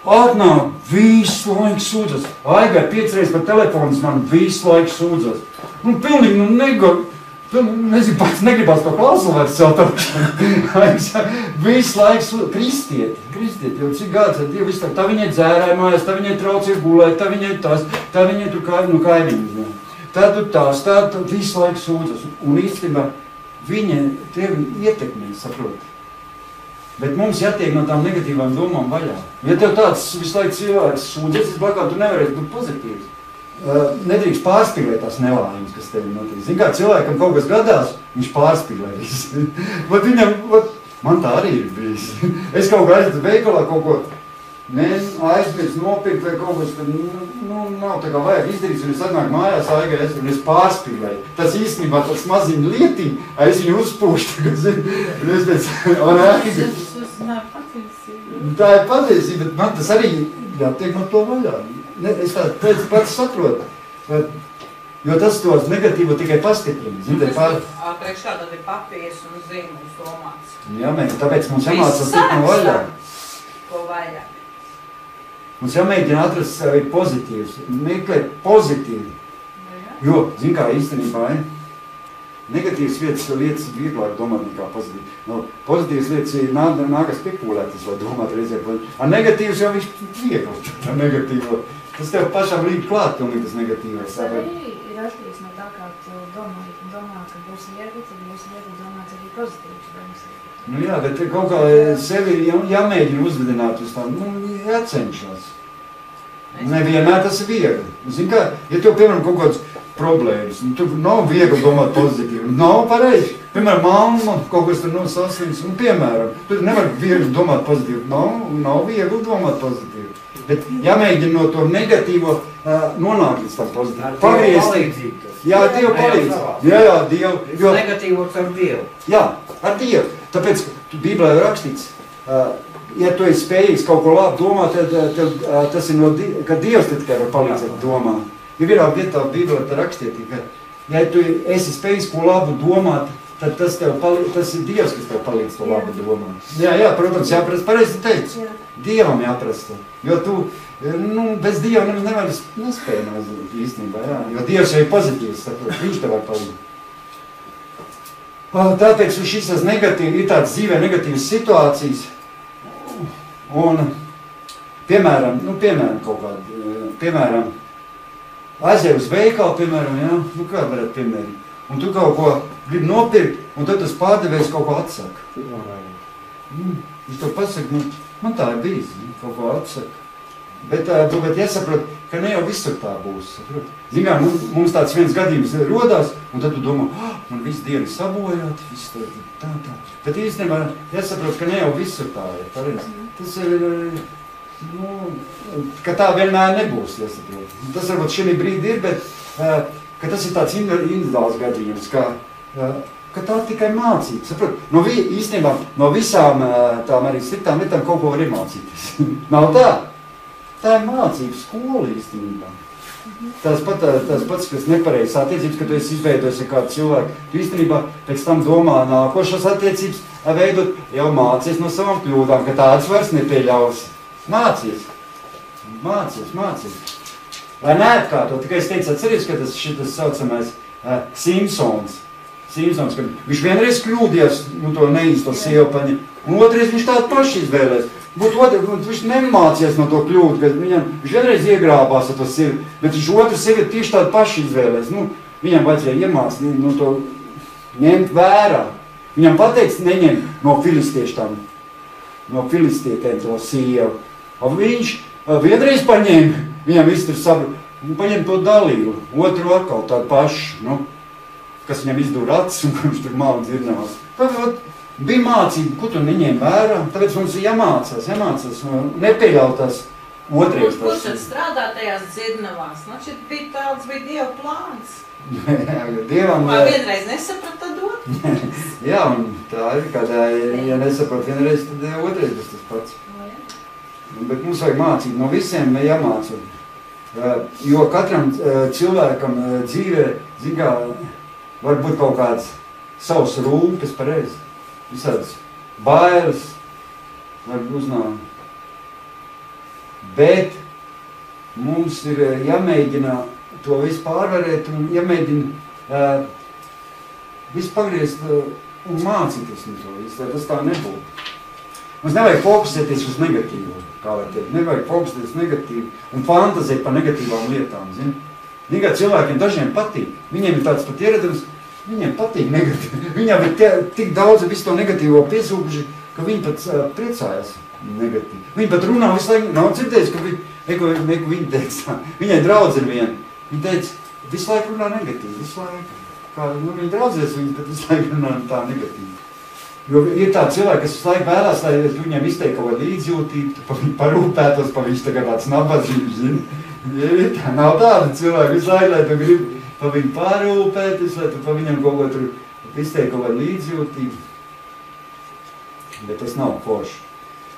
Atnāk, visu laiku sūdzas. Aigai 5 reizes par telefonus man visu laiku sūdzas. Pilnīgi, nezinu, pats negribās to klausuli vairs celt. Visu laiku kristieti, jo cik gads ar Dievu visu laiku. Tā viņai dzērāja mājās, tā viņai traucīja gulēt, tā viņai tas, tā viņai tur kaimiņi. Tā tu tās, tā visu laiku sūdzas. Un īstenībā viņa tevi ietekmē, saprot. Bet mums jātiek no tām negatīvām domām vaļā. Ja tev tāds visu laiku cilvēks sūdzēs, blakā, tu nevarēsi būt pozitīvs. Nedrīkst pārspīlēt tās nelaimes, kas tevi notiek. Zin kā cilvēkam kaut kas gadās, viņš pārspīlēs. Man tā arī ir bijis. Es kaut kā aizdevu veikalā kaut ko aizmirst nopirkt vai kaut kas, tad nav tā kā vajag izdarīt, un es atnāku mājās aigais, un es pārspīlēju. Tas īstenībā tāds maziņi lietiņi, es viņu uzpūšu, tagad zinu, un es pēc... Tā ir patiesība, bet man tas arī jātiek no to vaļā. Es tā pats saprotu, jo tas tos negatīvo tikai pastiprina. Priekšā tad ir papīrs un zīmuls domāts. Jā, tāpēc mums jāmācās tikt no vaļā. Ko vajag. Mums jāmēģina atrast sevi pozitīvs, meklēt pozitīvi. Jo, zin kā īstenībā, negatīvas lietas vieglāk domāt nekā pozitīvi. Pozitīvas lietas ir nākas spekulētas, vai domāt reizē pozitīvi. Ar negatīvas jau viņš viegli, ar negatīvo. Tas tev pašām līdz klāt, tas negatīvais. Tas arī ir ir atkarīgs no tā, kā tu domā, ka būs viegli, tad būs viegli domāt arī pozitīvs domas. Nu jā, bet kaut kā sevi jāmēģina uzvedināt uz tā, jācenšas. Nevienmēr tas ir viegli. Zini kā, ja tev, piemēram, kaut kāds problēmas, tur nav viegli domāt pozitīvi, nav pareizi. Piemēram, mamma kaut kas tur saslims, piemēram, tur nevar viegli domāt pozitīvi, nav viegli domāt pozitīvi. Bet jāmēģina no to negatīvo nonākt līdz tam pozitīvi. Pagriezt. Jā, Dievu palīdz. Jā, Dievu. Negatīvot ar Dievu. Jā, ar Dievu. Tāpēc Bībelē ir rakstīts, ja tu esi spējīgs kaut ko labi domāt, tad tas ir ka Dievs tikai var palīdzēt domāt. Ja vienā vietā Bībelē te rakstiet, ka ja tu esi spējīgs ko labu domāt, tad tas ir Dievs, kas tev palīdz to labu domāt. Jā, protams, jāprast, pareizi teic. Dievam jāprast to. Jo tu, bez Dieva nevar nespēj īstenībā, jā. Jo Dievs jau ir pozitīvs, saprot, viņš tev var palīdz. Tāpēc šis ir tāds dzīvē negatīvas situācijas. Un, piemēram, kaut kādi, aizēj uz veikalu, piemēram, jā, kā varētu piemēram. Un tu kaut ko gribi nopirkt, un tad tas pārdevējs kaut ko atsaka. Viņš to pasaka, man tā ir bijis, kaut ko atsaka. Bet jāsaprot, ka ne jau visur tā būs. Zinām, mums tāds viens gadījums rodās, un tad tu domā, man visu dienu sabojāt, viss tā. Bet īstenībā jāsaprot, ka ne jau visur tā ir. Tas ir, ka tā vienmēr nebūs, jāsaprot. Tas varbūt šī brīdi ir, bet ka tas ir tāds individuāls gadījums, ka tā tikai mācība. Saprot, īstenībā no visām tām arī sliktām lietām kaut ko var iemācīties. Nav tā? Tā ir mācība skola īstenībā. Tas pats, kas nepareizs attiecības, ka tu esi izveidojis ar kādu cilvēku, tu īstenībā pēc tam domā nākošās attiecības veidot, jau mācies no savām kļūdām, ka tādas vairs nepieļaus. Mācies. Lai neatkārto, tikai es teicu, atceries, ka tas šitas saucamais Simpsons, kad viņš vienreiz kļūdījās, to neīsto sievu paņem, un otrais viņš tādu paši izvēlēs. Viņš nemācies no to kļūt, ka viņš vienreiz iegrābās ar to sievi, bet viņš otru sievi tieši tādu paši izvēlēs. Viņam vajadzēja iemācīt, to ņemt vērā. Viņam pateiks neņem no filistietēm to sievu. Un viņš vienreiz paņēma, viņam viss tur saprot, un paņem to dalību, otru atkal tādu pašu, kas viņam izdūra acis un viņš tur māli dzirnās. Bija mācība, ko tu neņēmi vērā, tāpēc mums ir jāmācās, nepieļautās otrais. Kurš tad strādā tajās dzirnavās? Šeit bija Dieva plāns. Dievam... Vai vienreiz nesaprata dot? Jā, un tā ir, kādā, ja nesaprata vienreiz, tad otrais būs tas pats. Bet mums vajag mācīt, no visiem jāmāca. Jo katram cilvēkam dzīvē, var būt kaut kāds savs rūpes pareizi. Visādas bailes var uznākt. Bet mums ir jāmēģina to visu pārvarēt un jāmēģina visu pagriezt un mācīties no to visu, lai tas tā nebūtu. Mums nevajag fokusēties uz negatīvu, kā var teikt. Nevajag fokusēties uz negatīvu un fantazēt par negatīvām lietām, zini. Kā cilvēkiem dažiem patīk. Viņiem ir tāds pat ieradums, viņiem patīk negatīvi. Viņam ir tik daudz visu to negatīvo piesūkuši, ka viņi pat priecājas negatīvi. Viņi pat runā visu laiku, nav dzirdējis, ka viņi teica, viņai draudz ir viena. Viņa teica, visu laiku runā negatīvi, visu laiku. Viņi draudzēs, viņi pat visu laiku runā tā negatīvi. Jo ir tādi cilvēki, kas visu laiku vēlās, lai viņiem izteikti kaut kādu līdzjūtību, pa viņu parūpētos, pa viņš tagad tāds nabadzības, zini. Nav tāda cilvēka visu laiku, lai tu gribi pa viņu pārūpēties, lai tu pa viņam kaut ko tur izteikt kaut kādu līdzjūtību. Bet tas nav forši.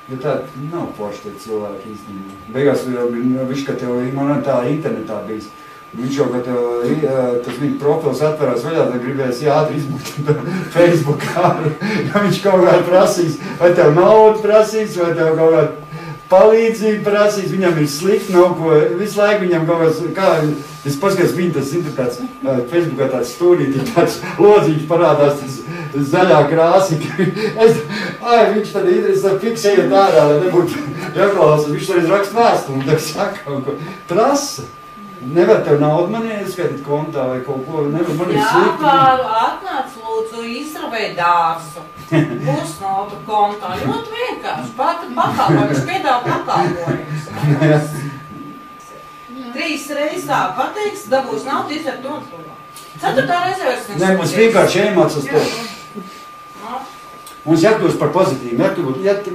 Jo tā nav forši tie cilvēki īstenībā. Beigās viņš, ka tev man tā internetā bijis. Viņš jau, ka tas viņa profils atverās vaļā, tad gribēs ātri izbūt Facebookā. Ja viņš kaut kā prasīs, vai tev naudu prasīs, vai tev kaut kā palīdzību prasīs, viņam ir slikti, nav ko, visu laiku viņam kaut kā, es paskatās viņa tas, tāds Facebookā tāds stūrīti, tāds lodziņš parādās, tas zaļā krāsi. Viņš tad interesē fiksējiet ārā, lai nebūtu jāklausās, viņš arī raksta vēstuli, un tev saka kaut ko prasa. Nevar tev naudu man ieskaitīt kontā vai kaut ko, nevar man ir Jā, slikti. Pāru, atnāc lūdzu, izravē dārzu. Būs nauda kontā. Ļoti vienkārši. Pakalpojums, piedāvā pakalpojums. 3 reizes tā pateiks, dabūs naudu, izver to un to. 4. reizē vairs Nē, mums vienkārši iemācās to. Mums jākļūst par pozitīvu,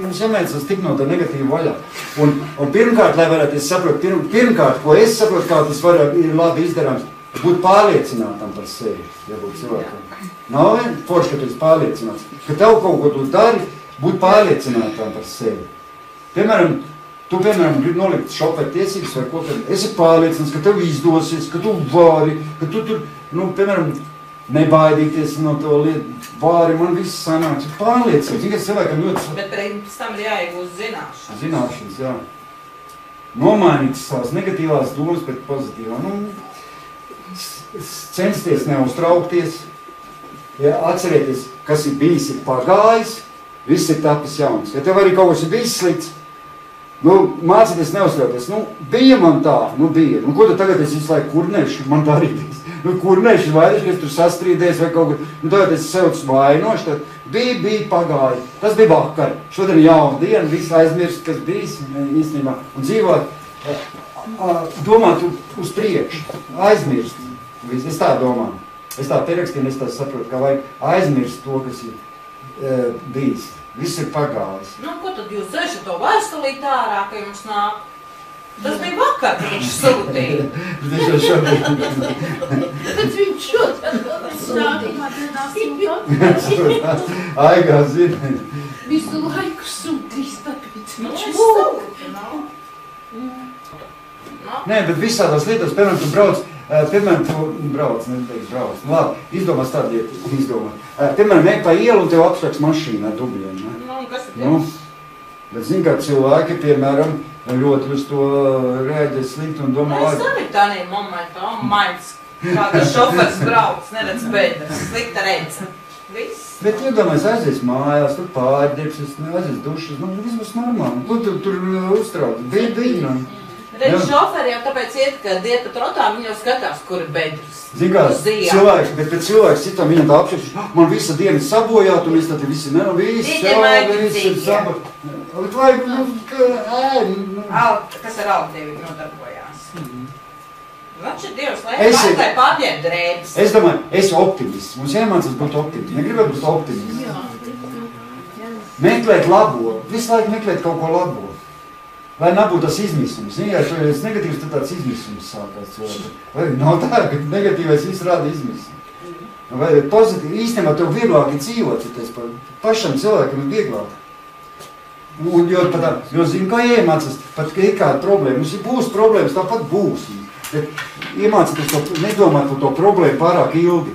mums jāmēcās tik no tā negatīva vaļā. Un pirmkārt, lai varētu, es saprotu, pirmkārt, ko es saprotu, kā tas ir labi izdarāms, būt pārliecinātam par sevi, ja būtu cilvēkam. Nav vien forši, ka tu esi pārliecināts, ka tev kaut ko tu dari, būt pārliecinātam par sevi. Piemēram, tu, gribi nolikt šoferu tiesības vai ko, tad esi pārliecināts, ka tev izdosies, ka tu vari, ka tu tur, piemēram, nebaidīties no to lietu, vāri, man viss sanāks, pārliecības. Tikai cilvēkam ļoti... Bet pēc tam ir jāiegūst zināšanas. Zināšanas, jā. Nomainīt savas negatīvās domas pēc pozitīvām. Censties neuztraukties, ja, atcerieties, kas ir bijis, ir pagājis, viss ir tapis jauns. Ja tev arī kaut kas ir bijis slikts, mācīties neuztraukties. Bija man tā, bija. Ko tad tagad es visu laiku kurnēšu, man tā arī bijis. Kurnēšu vairāk, ka es tur sastrīdēs vai kaut ko. Tagad es sev vainošu, tad bija pagāja. Tas bija vakar. Šodien ir jauna diena, viss aizmirst, kas bijis īstenībā. Un dzīvot, domāt uz priekšu, aizmirst. Es tā domāju. Es tā pierakstīju, es tā saprotu, ka vajag aizmirst to, kas ir bijis. Viss ir pagājis. Ko tad jūs dzēšat to vēstulīt ārā, ka jums nāk? Tas bija vakar, ka viņš sūtīja. Viņš jau šodien. Bet viņš šodien sūtīja. Aigā zina. Visu laiku sūtīs, tāpēc viņš sūtīja. Nē, bet visādās lietās, piemēram, tu brauc, labi, izdomās tādu lietu, piemēram, ej pa ielu un tev apsveiks mašīnu ar dubļiem, ne? Kas ir tas? Bet zini, kā cilvēki, piemēram, ļoti uz to reaģē slikti un domā... Es arī tādā momentā, maids, kā tas šofers brauc, neredz bedres, slikta redze. Viss. Bet iedomājies, aizies mājās, tur pārģēpsies, aizies dušas, viss būs normāli. Ko tu tur uztrauc? Bija. Redz, šoferi jau tāpēc iet, kad iet pa trotām, viņi jau skatās, kur ir bedres. Zini kā, cilvēks citam viņam tā apšķirš, man visa diena ir sabojāta, un tad visi ir sabojāta. Bet vajag, kas ar Aldievi nodarbojās? Viņš ir Dievs, lai pārklāj pārģēb drēbes. Es domāju, esi optimists. Mums jāmācās būt optimists. Negribētu būt optimists. Meklēt labo. Visu laiku meklēt kaut ko labo. Lai nebūtu tas izmisums. Ja tu esi negatīvs, tad tāds izmisums sākās cilvēkiem. Vai nav tā, ka negatīvais viss rāda izmisumu. Vai pozitīvi, īstenībā tev vieglāk ir dzīvot, pašam cilvēkam ir vieglāk. Jo zinu, kā iemācās, pat ka ir kāda problēma. Mums ir būs problēmas, tāpat būs. Bet iemācīties to, nedomāt par to problēmu pārāk ilgi.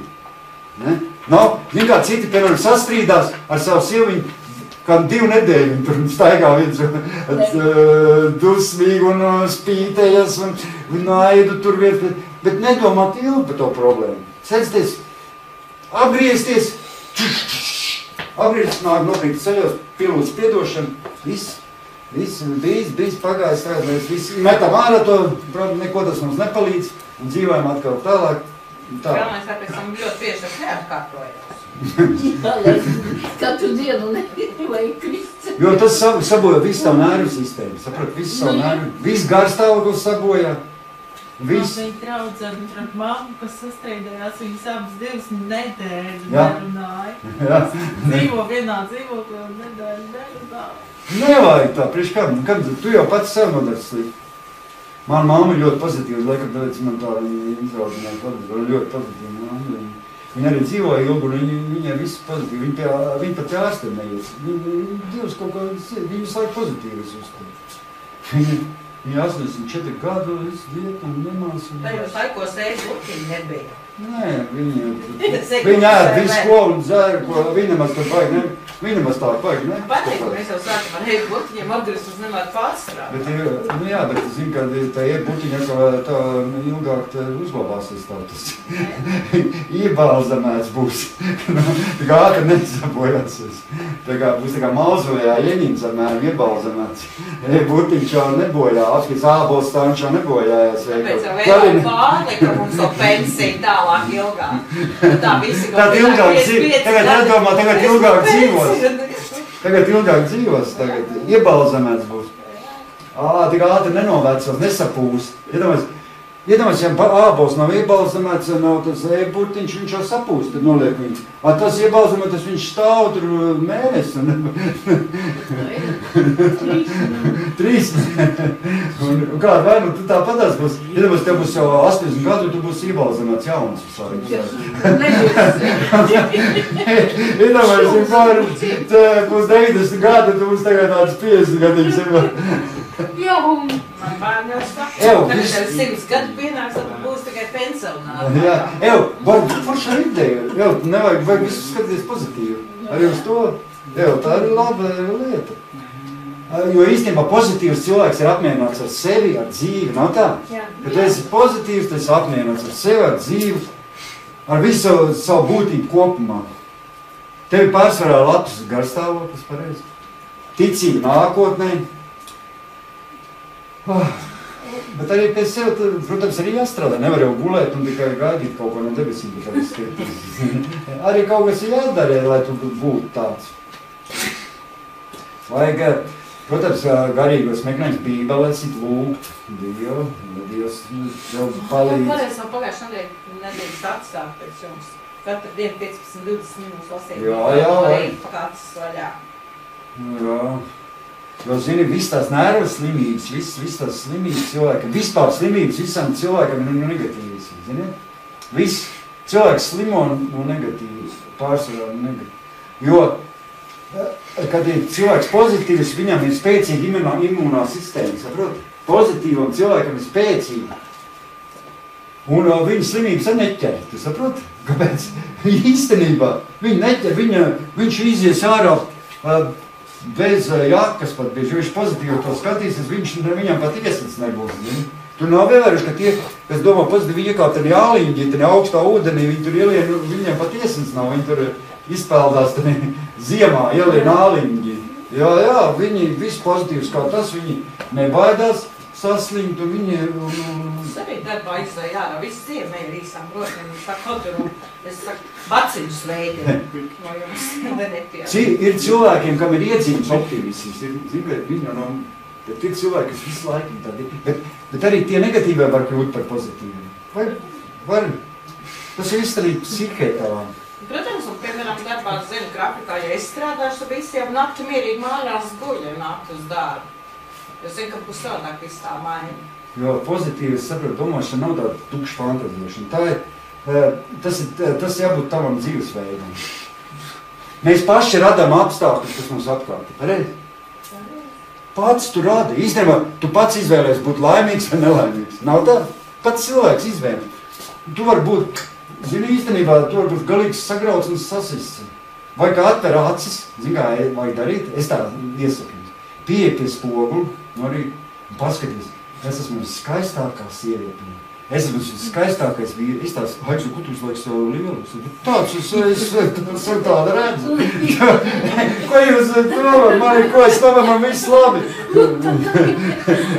Zinu, kā citi, piemēram, sastrīdās ar savu silviņu, kā 2 nedēļu viņi tur staigā viens dusmīgi un spītējas un naidu tur viet, bet nedomāt ilgi par to problēmu. Censties, apgriezties, nāk nopietni ceļos, pilūts piedošanu, viss bijis pagājis, mēs visi metam ārā to, neko tas mums nepalīdz un dzīvojam atkal tālāk. Galvenais, tāpēc tam ļoti bieži tas neatkārtojās. Katru dienu nevajag krist. Jo tas sabojā visu tavu nervu sistēmu, saprat, visu savu nervu, visu garstāvoklis sabojā. Viss. Man bija draudzene ar mammu, kas sastrīdējās, viņas abas 2 nedēļas nerunāja. Dzīvo vienā dzīvoklī un nedēļas nerunāja. Nevajag tā, priekš kad tu jau pats sev nodari slikti. Mana mamma ir ļoti pozitīva, laikam, tāpēc man tā izraudzināja ļoti pozitīva. Viņa arī dzīvoja ilgi, un viņa ir viss pozitīvi. Viņa pat ārstiem neies. Dievs kaut kā, viņa visu laiku pozitīvas uzskata. Viņa 84 gadu, visu diētu un nemās. Tajos laikos burtiņi nebija. Nē, viņa ēd visu ko un dzēra, ko viņa nemaz tur vajag, viņa nemaz tā vajag, ne? Patīk, mēs jau sākam ar burtiņiem atgrieztus nemaz pārstrādāt. Bet, jā, bet zinu, ka tā burtiņa tā ilgāk uzglabāsies tā, tas iebalzamēts būs. Tā kā ātri nesabojāsies. Būs tā kā mazojā ieņems apmēram iebalzamēts. Burtiņš jau nebojā, apskats ābols tā viņš jau nebojājās. Tāpēc jau vēl pārlika mums to pensiju tālāk ilgāk. Tā visi kaut tā ilgāk dzīvos. Tagad nedomā, tagad ilgāk dzīvos. Tagad ilgāk dzīvos, tagad iebalzamēts būs. Tik ātri nenovecos, nesapūst. Iedomājies, ja ābols nav iebalzamēts, nav tas burtiņš, viņš jau sapūst, tad noliek viņu. Tas iebalzamēts, viņš stāv tur mēnesi. 3. Un kā, vai nu tu tāpatās būs, iedomājies, tev būs jau 80 gadu, tu būs iebalzamēts jauns. Iedomājies, ja būs 90 gadu, tu būs tagad tāds 50 gadīgs. Man bērni jau saka, tagad jau 100 gadu pienāks, tad būs tikai pensionāri. Jā, forša ideja. Nevajag visu skatīties pozitīvi. Arī uz to. Tā ir laba lieta. Jo īstenībā pozitīvs cilvēks ir apmierināts ar sevi, ar dzīvi, nav tā? Kad tu esi pozitīvs, tu esi apmierināts ar sevi, ar dzīvi, ar visu savu būtību kopumā. Tev ir pārsvarā labs garstāvoklis, pareizi. Ticība nākotnē. Bet arī pēc sev, protams, arī jāstrādā. Nevar jau gulēt un tikai gaidīt kaut ko no debesīm. Arī kaut kas ir jādara, lai tu būtu tāds. Vajag, protams, garīgos meklējums bībelēs ir lūgt Dievu, Dievs tev palīdz. Varēs vēl pagājušajā nedēļas atstāt pēc jums. Katru dienu 15-20 minūtes lasīt. Jā. Kāds vaļā. Jā. Jo, zini, viss tās nervas slimības, viss tās slimības cilvēkam, vispār slimības visam cilvēkam ir negatīvas, zini? Viss cilvēks slimo no negatīvas, pārsvarā no negatīvas. Jo, kad ir cilvēks pozitīvs, viņam ir spēcīga imūnā sistēma, saprot? Pozitīvam cilvēkam ir spēcīga. Un viņa slimības neķer, tu saprot? Kāpēc? Īstenībā viņa neķer, viņš izies ārā bez jakas pat bieži, jo viņš pozitīvi to skatīsies, viņam pat iesats nebūs. Tu nav vēvēruši, ka tie, kas domā pozitīvi, viņi iekāpt arī āliņģi, tad augstā ūdenī, viņi tur ielien, viņiem pat iesats nav, viņi tur izpeldās ziemā, ielien āliņģi. Jā, viņi visi pozitīvs kā tas, viņi nebaidās saslimt, un viņi... Es arī darbā izvēju ārā, viss ziemē ir īsām rokām, tā koduru, es saku, baciņus veidi, no jums netiek. Ir cilvēkiem, kam ir iedzīmes optimisms, bet ir cilvēki, kas visu laiku tādi, bet arī tie negatīvie var kļūt par pozitīviem. Var, tas ir viss arī psihē tavām. Protams, un piemēram darbā zinu grafikā, ja es strādāšu, tad visi jau nakti mierīgi mājās guļ, ja nakti uz darbu. Es zinu, ka būs savādāk viss tā maina. Jo pozitīvi, es saprotu, domāšana nav tāda tukša fantazēšana. Tas jābūt tavam dzīvesveidam. Mēs paši radām apstākļus, kas mums apkārt. Pareizi? Pats tu radi. Īstenībā, tu pats izvēlēs būt laimīgs vai nelaimīgs. Nav tā? Pats cilvēks izvēle. Tu vari būt, zini, īstenībā, tu vari būt galīgs sagrauts un sasists. Vai kā atver acis, zini, kā vajag darīt, es tā iesaku. Pieeja pie spoguli, arī paskaties, es esmu viskaistākā sieviete. Es esmu viskaistākais vīri. Es tās, Haidzu, ko tu uzlaiks tev lielis? Tāds, es tāda redzu. Ko jūs domājat? Man viss labi.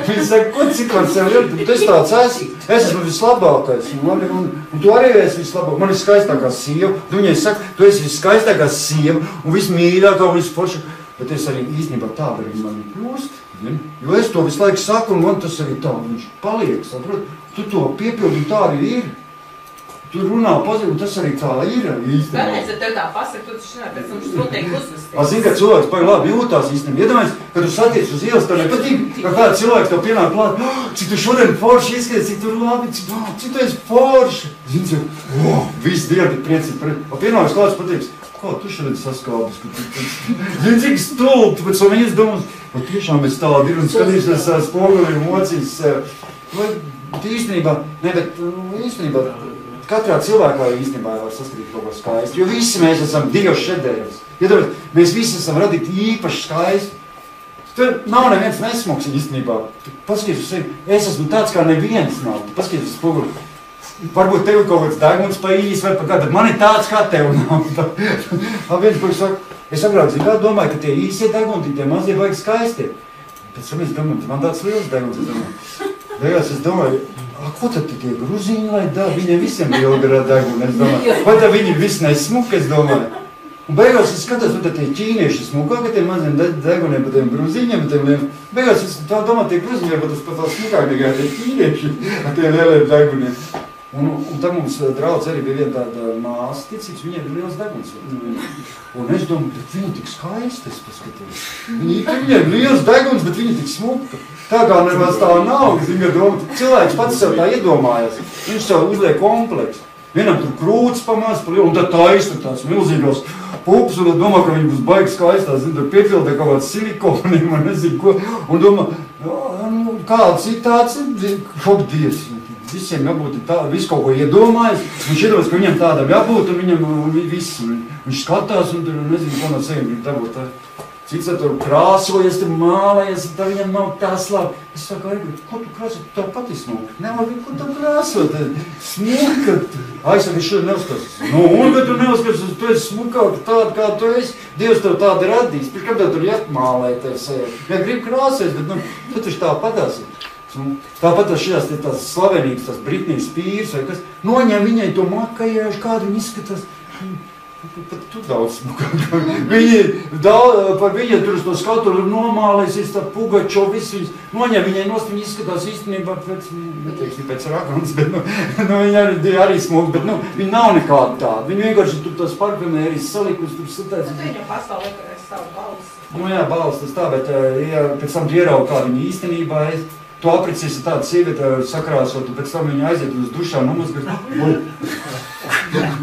Viņi saka, ko cikot sev lielis? Es tāds esmu. Es esmu vislabākais. Un tu arī esi vislabākais. Man ir skaistākā sieva. Viņai saka, tu esi viskaistākā sieva un vismīļākā un visforšākā. Bet es arī īstenībā tāda arī man kļūst, jo es to visu laiku saku, un man tas arī tā, viņš paliek, saprot? Tu to piepildi, tā arī ir. Tu runā pozitīvi, un tas arī tā ir īstenībā. Kādreiz, ja tev tā pasaka, tu taču šināt, pēc mums noteikti uzvesties. Zini, ka cilvēks paigi labi jūtās īstenībā. Iedomājies, kad tu satiec uz ielas, tev nepatīk, ka kāds cilvēks tev pienāk klāt, cik tu šodien forši izskaties, cik tu labi, cik tu esi forši. Zini, visu dienu priecīgi. Pienāks klāts patīks. Ko tu šodien saskaldis? Zini, cik stulbt, pēc to viņas domās, tiešām es tādi ir un skatīšos spoguli un mocīs. Īstenībā, katrā cilvēkā īstenībā var saskatīt kaut ko skaistu, jo visi mēs esam Dieva šedevrs. Mēs visi esam radīti īpaši skaisti. Tur nav neviens nesmuks īstenībā. Paskaties uz sevi, es esmu tāds, kā neviens nav. Paskaties uz spoguli. varbūt tev kaut kāds deguns pa īsi vai pa kā, bet man ir tāds, kā tev nav. Viens, kurš saka, es agrāk zinu, kā domāju, ka tie īsie deguni, tie mazie vajag skaisti. Pēc tam es domāju, man tāds liels deguns, es domāju. Beigās es domāju, ko tad tie gruzīņi lai dā, viņiem visiem liela garā deguni, es domāju. Vai tā viņi visi nesmuki, es domāju. Un beigās es skatos, vai tie ķīnieši smukā, ka tie maziem deguniem pa tiem gruzīņiem, pa tiem lieliem. Beigās es tā domāju, tie gruzīņi, bet tas pat tā smukāk nekā tie ķīnieši ar tiem lieliem deguniem. Un tam mums draudz arī bija viena tāda māsa ticības, viņai ir liels deguns. Un es domāju, bet viņa tik skaista, es paskatos. Viņai ir liels deguns, bet viņa tik smuka. Tā kā nemaz tā nav, viņa domā, cilvēks pats sev tā iedomājas. Viņš sev uzliek kompleksu. Vienam tur krūts pamaz, un tad taisna tās milzīgos pupas, un tad domā, ka viņi būs baigi skaistās, tur piepildē kaut kāds silikoniem, un nezinu ko. Un domā, kāds ir tāds, šokdies. Visiem jābūt tā, visu kaut ko iedomājas, viņš iedomājas, ka viņam tādam jābūt, un viņam viss. Viņš skatās, un tur nezinu, ko no sevi grib dabūt. Cits tur krāsojas, tur mālējas, tā viņam nav tā slāba. Es saku, ko tu krāso? Tā pati smuka. Nevajag, ko tu krāso? Smuka. Es šodien neuzskatās. Un, ka tu neuzskatās, tu esi smukāk tāda, kā tu esi. Dievs tev tāda radīs. Pirms kādā tur jāatmālē tev sevi. Ja grib krāsojas, bet tu taču tā padās. Tāpat šajās tās slavenības, tās Britnijas Spears vai kas, noņem viņai to makajāžu, kādu viņi izskatās. Pat tu daudz smukāk. Par viņu tur uz to skatu nomālēsies, tā Pugačo, visu viņas noņem viņai nost, viņa izskatās īstenībā pēc Ragans, bet viņa arī smuk, bet viņa nav nekāda tāda. Viņa vienkārši tur tās parfumērijas salikus, tur satēc. Viņa pasaulē likarēs savu balsi. Jā, balsi tas tā, bet pēc tam tu ieraugi, kā viņa īstenībā ir. Tu apricīsi tādu sievieti sakrāsot, un pēc tam viņa aiziet uz dušā nomazgāt.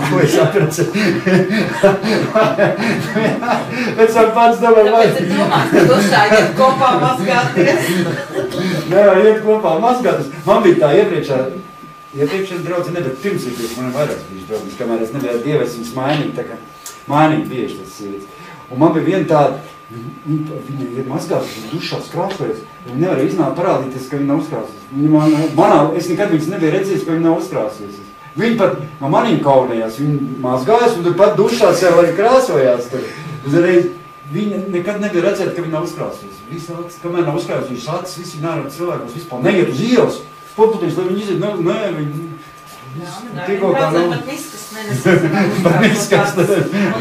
Ko es apricēju? Pēc tam pats domāju, Tāpēc ir domāts, ka dušā iet kopā mazgāties. Nē, iet kopā mazgāties. Man bija tā iepriekšējā draudze, bet pirms iepriekš man ir vairāks bijuši draudzes, kamēr es nebiju Dievs viņas mainīgi, tā kā mainīgi bieži tas sievietes. Un man bija viena tāda, viņa ir mazgājusies, dušās krāsojas. Viņa nevar iznākt parādīties, ka viņa nav uzkrāsojusies. Es nekad viņas nebiju redzējis, ka viņa nav uzkrāsojusies. Viņa pat no manīm kaunējās. Viņa mazgājas un tur pat dušās jau arī krāsojās. Uzreiz viņa nekad nebija redzēt, ka viņa nav uzkrāsojusies. Visi acis, kamēr nav uzkrāsojusies, viņas acis, visi nārāda cilvēkos vispār neiet uz ielas. Poputiņas, lai viņi iziet, viņi... Tikko kā nav... Pat miskas, un